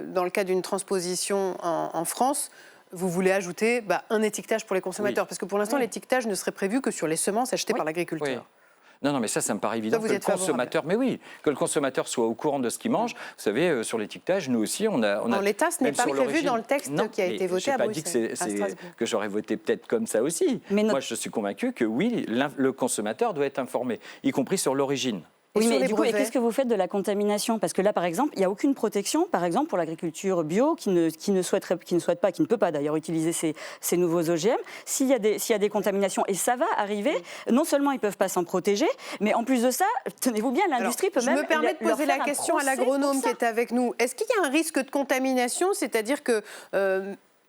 dans le cas d'une transposition en France, vous voulez ajouter un étiquetage pour les consommateurs? Parce que pour l'instant, l'étiquetage ne serait prévu que sur les semences achetées par l'agriculteur. Oui. Non, mais ça me paraît évident que le consommateur, que le consommateur soit au courant de ce qu'il mange. Vous savez, sur l'étiquetage, nous aussi, on a. En l'état, ce n'est pas prévu dans le texte qui a été voté à Bruxelles. Je n'ai pas dit que j'aurais voté peut-être comme ça aussi. Moi, je suis convaincu que oui, le consommateur doit être informé, y compris sur l'origine. Oui, mais du coup, et qu'est-ce que vous faites de la contamination? Parce que là, par exemple, il n'y a aucune protection, par exemple, pour l'agriculture bio qui ne souhaite pas, qui ne peut pas d'ailleurs utiliser ces nouveaux OGM. S'il y a des contaminations, et ça va arriver, non seulement ils ne peuvent pas s'en protéger, mais en plus de ça, tenez-vous bien, l'industrie peut même... Je me permets de poser la question à l'agronome qui est avec nous. Est-ce qu'il y a un risque de contamination? C'est-à-dire que...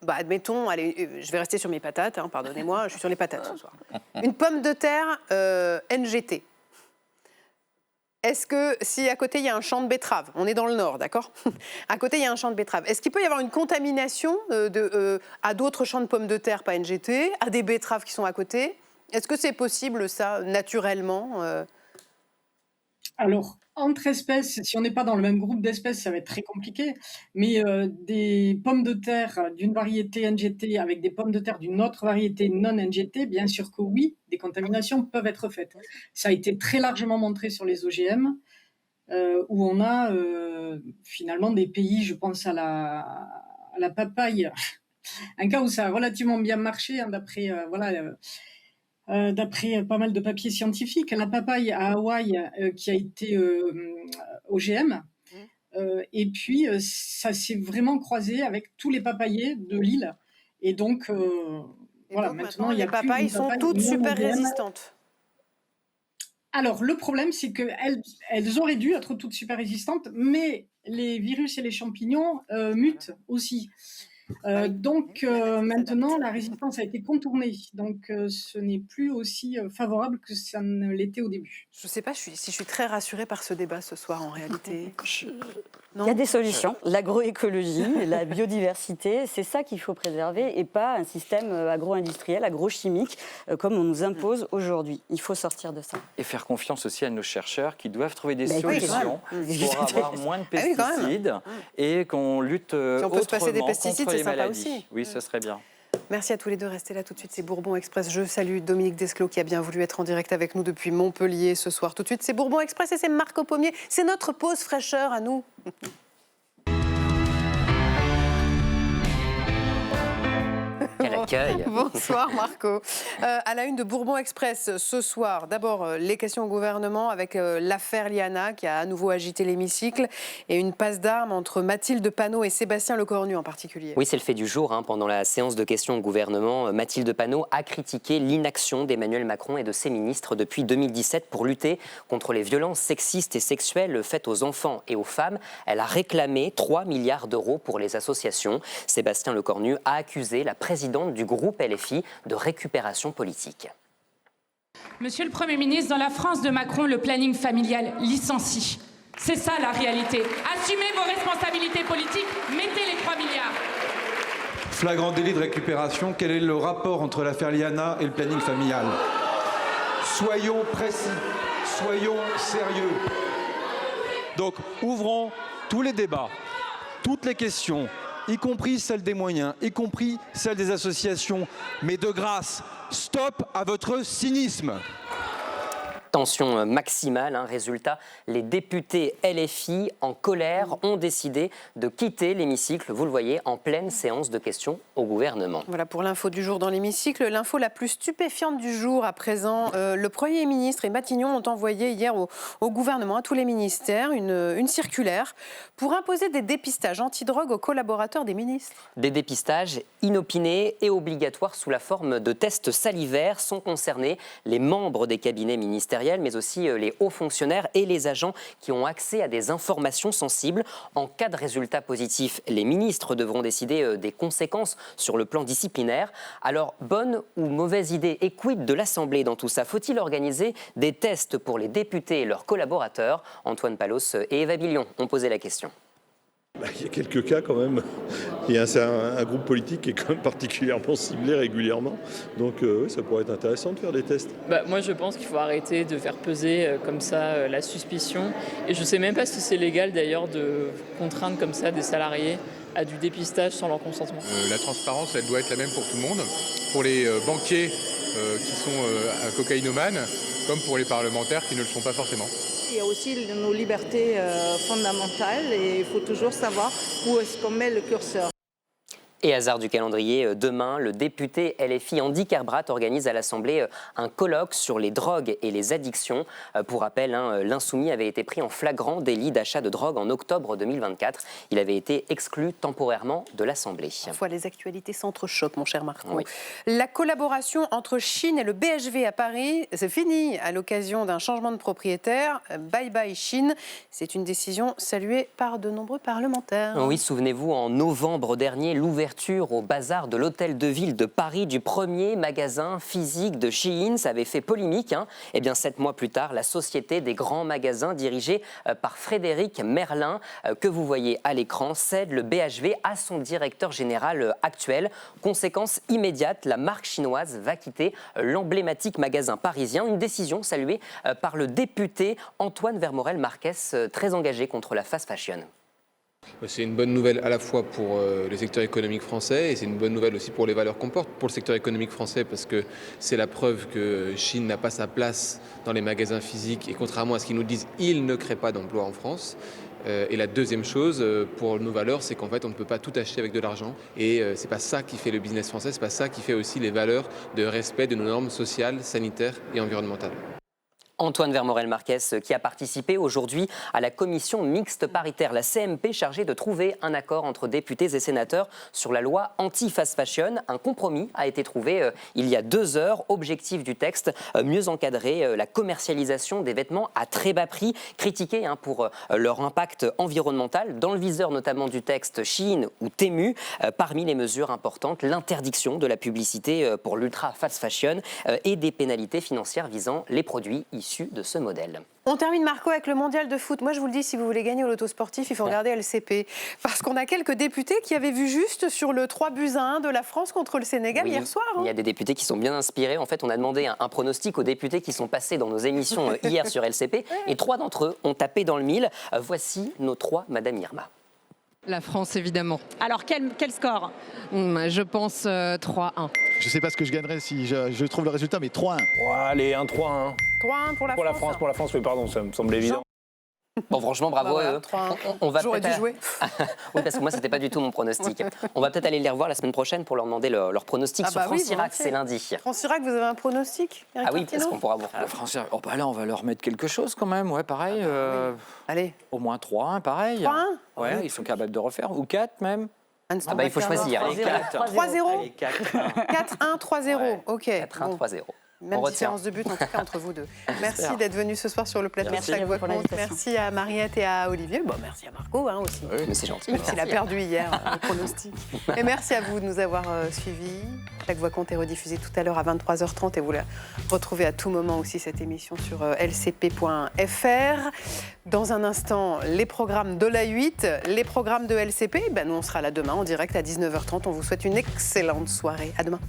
admettons, allez, je vais rester sur mes patates, pardonnez-moi, je suis sur les patates ce soir. Une pomme de terre NGT. est-ce que si à côté il y a un champ de betteraves, on est dans le nord, d'accord? À côté il y a un champ de betteraves, est-ce qu'il peut y avoir une contamination à d'autres champs de pommes de terre, pas NGT, à des betteraves qui sont à côté? Est-ce que c'est possible ça, naturellement? Alors, entre espèces, si on n'est pas dans le même groupe d'espèces, ça va être très compliqué. Mais des pommes de terre d'une variété NGT avec des pommes de terre d'une autre variété non NGT, bien sûr que oui, des contaminations peuvent être faites. Ça a été très largement montré sur les OGM, où on a finalement des pays, je pense à la papaye, un cas où ça a relativement bien marché, hein, d'après pas mal de papiers scientifiques, la papaye à Hawaï qui a été OGM, et puis ça s'est vraiment croisé avec tous les papayers de l'île. Et donc, voilà, maintenant, il y a les papayes sont toutes super résistantes. Alors, le problème, c'est qu'elles auraient dû être toutes super résistantes, mais les virus et les champignons mutent aussi. Donc maintenant, la résistance a été contournée. Donc ce n'est plus aussi favorable que ça ne l'était au début. Je ne sais pas si je suis très rassurée par ce débat ce soir en réalité. Il y a des solutions. L'agroécologie, la biodiversité, c'est ça qu'il faut préserver et pas un système agro-industriel, agrochimique, comme on nous impose aujourd'hui. Il faut sortir de ça. Et faire confiance aussi à nos chercheurs qui doivent trouver des solutions pour avoir moins de pesticides et qu'on lutte si on peut se passer des pesticides, contre les sympa maladies. aussi. Oui, ce serait bien. Merci à tous les deux. Restez là tout de suite. C'est Bourbon Express. Je salue Dominique Desclaux qui a bien voulu être en direct avec nous depuis Montpellier ce soir. Tout de suite, c'est Bourbon Express et c'est Marco Pommier. C'est notre pause fraîcheur à nous. Quel accueil. Bonsoir Marco. À la une de Bourbon Express ce soir, d'abord les questions au gouvernement avec l'affaire Liana qui a à nouveau agité l'hémicycle et une passe d'armes entre Mathilde Panot et Sébastien Lecornu en particulier. Oui, c'est le fait du jour. Pendant la séance de questions au gouvernement, Mathilde Panot a critiqué l'inaction d'Emmanuel Macron et de ses ministres depuis 2017 pour lutter contre les violences sexistes et sexuelles faites aux enfants et aux femmes. Elle a réclamé 3 milliards d'euros pour les associations. Sébastien Lecornu a accusé la présidente du groupe LFI de récupération politique. Monsieur le Premier ministre, dans la France de Macron, le planning familial licencie. C'est ça la réalité. Assumez vos responsabilités politiques, mettez les 3 milliards. Flagrant délit de récupération, quel est le rapport entre l'affaire Liana et le planning familial? Soyons précis, soyons sérieux. Donc ouvrons tous les débats, toutes les questions, y compris celle des moyens, y compris celle des associations. Mais de grâce, stop à votre cynisme. Tension maximale, résultat, les députés LFI en colère ont décidé de quitter l'hémicycle, vous le voyez, en pleine séance de questions au gouvernement. Voilà pour l'info du jour dans l'hémicycle. L'info la plus stupéfiante du jour à présent, le Premier ministre et Matignon ont envoyé hier au gouvernement, à tous les ministères, une circulaire pour imposer des dépistages antidrogue aux collaborateurs des ministres. Des dépistages inopinés et obligatoires sous la forme de tests salivaires. Sont concernés les membres des cabinets ministériels, mais aussi les hauts fonctionnaires et les agents qui ont accès à des informations sensibles. En cas de résultat positif, les ministres devront décider des conséquences sur le plan disciplinaire. Alors, bonne ou mauvaise idée et quid de l'Assemblée dans tout ça? Faut-il organiser des tests pour les députés et leurs collaborateurs? Antoine Palos et Eva Billion ont posé la question. Il y a quelques cas quand même. Il y a un groupe politique qui est quand même particulièrement ciblé régulièrement. Donc oui, ça pourrait être intéressant de faire des tests. Moi je pense qu'il faut arrêter de faire peser comme ça la suspicion. Et je ne sais même pas si c'est légal d'ailleurs de contraindre comme ça des salariés à du dépistage sans leur consentement. La transparence, elle doit être la même pour tout le monde. Pour les banquiers qui sont cocaïnomanes, comme pour les parlementaires qui ne le sont pas forcément. Il y a aussi nos libertés fondamentales et il faut toujours savoir où est-ce qu'on met le curseur. Et hasard du calendrier, demain, le député LFI Andy Kerbrat organise à l'Assemblée un colloque sur les drogues et les addictions. Pour rappel, l'insoumis avait été pris en flagrant délit d'achat de drogue en octobre 2024. Il avait été exclu temporairement de l'Assemblée. Parfois, les actualités s'entrechoquent, mon cher Marco. Oui. La collaboration entre Chine et le BHV à Paris, c'est fini à l'occasion d'un changement de propriétaire. Bye bye Chine. C'est une décision saluée par de nombreux parlementaires. Oui, souvenez-vous, en novembre dernier, l'ouverture l'ouverture au bazar de l'Hôtel de Ville de Paris du premier magasin physique de Shein. Ça avait fait polémique. Eh bien, 7 mois plus tard, la société des grands magasins dirigée par Frédéric Merlin, que vous voyez à l'écran, cède le BHV à son directeur général actuel. Conséquence immédiate, la marque chinoise va quitter l'emblématique magasin parisien. Une décision saluée par le député Antoine Vermorel-Marquès, très engagé contre la fast fashion. C'est une bonne nouvelle à la fois pour le secteur économique français et c'est une bonne nouvelle aussi pour les valeurs qu'on porte pour le secteur économique français parce que c'est la preuve que Shein n'a pas sa place dans les magasins physiques et contrairement à ce qu'ils nous disent, ils ne créent pas d'emplois en France. Et la deuxième chose pour nos valeurs, c'est qu'en fait on ne peut pas tout acheter avec de l'argent et c'est pas ça qui fait le business français, c'est pas ça qui fait aussi les valeurs de respect de nos normes sociales, sanitaires et environnementales. Antoine Vermorel-Marquès qui a participé aujourd'hui à la commission mixte paritaire, la CMP, chargée de trouver un accord entre députés et sénateurs sur la loi anti-fast fashion. Un compromis a été trouvé il y a 2 heures. Objectif du texte, mieux encadrer la commercialisation des vêtements à très bas prix, critiqués pour leur impact environnemental. Dans le viseur notamment du texte, Shein ou Temu. Parmi les mesures importantes, l'interdiction de la publicité pour l'ultra fast fashion et des pénalités financières visant les produits issus de ce modèle. On termine, Marco, avec le mondial de foot. Moi, je vous le dis, si vous voulez gagner au loto sportif, il faut regarder LCP. Parce qu'on a quelques députés qui avaient vu juste sur le 3-1 de la France contre le Sénégal hier soir. Il y a des députés qui sont bien inspirés. En fait, on a demandé un pronostic aux députés qui sont passés dans nos émissions hier sur LCP. Et 3 d'entre eux ont tapé dans le mille. Voici nos 3, Madame Irma. La France, évidemment. Alors, quel score ? Je pense 3-1. Je ne sais pas ce que je gagnerais si je trouve le résultat, mais 3-1. Oh, allez, 1-3-1. 3-1 pour la France. Pour la France, oui, pardon, ça me semble évident. Bon, franchement, bravo à eux. On va J'aurais dû jouer. Oui, parce que moi, c'était pas du tout mon pronostic. On va peut-être aller les revoir la semaine prochaine pour leur demander leur pronostic sur France-Irak, c'est lundi. France-Irak, vous avez un pronostic, Ah oui, parce qu'on pourra vous La France-Irak, là, on va leur mettre quelque chose quand même, ouais, pareil. Allez. Au moins 3-1, pareil. 3-1 Ouais, ils sont capables de refaire. Ou 4 même. Il faut choisir. 3-0 4-1, 3-0. Ok. 4-1, 3-0. Même différence de but, en tout cas, entre vous deux. Merci d'être venus ce soir sur le plateau de Chaque Voix Compte. Merci à Mariette et à Olivier. Bon, merci à Marco aussi. Oui, mais c'est gentil. Même s'il a perdu hier le pronostic. Et merci à vous de nous avoir suivis. Chaque Voix Compte est rediffusée tout à l'heure à 23h30 et vous la retrouvez à tout moment aussi, cette émission, sur lcp.fr. Dans un instant, les programmes de la 8, les programmes de LCP. Nous, on sera là demain en direct à 19h30. On vous souhaite une excellente soirée. À demain.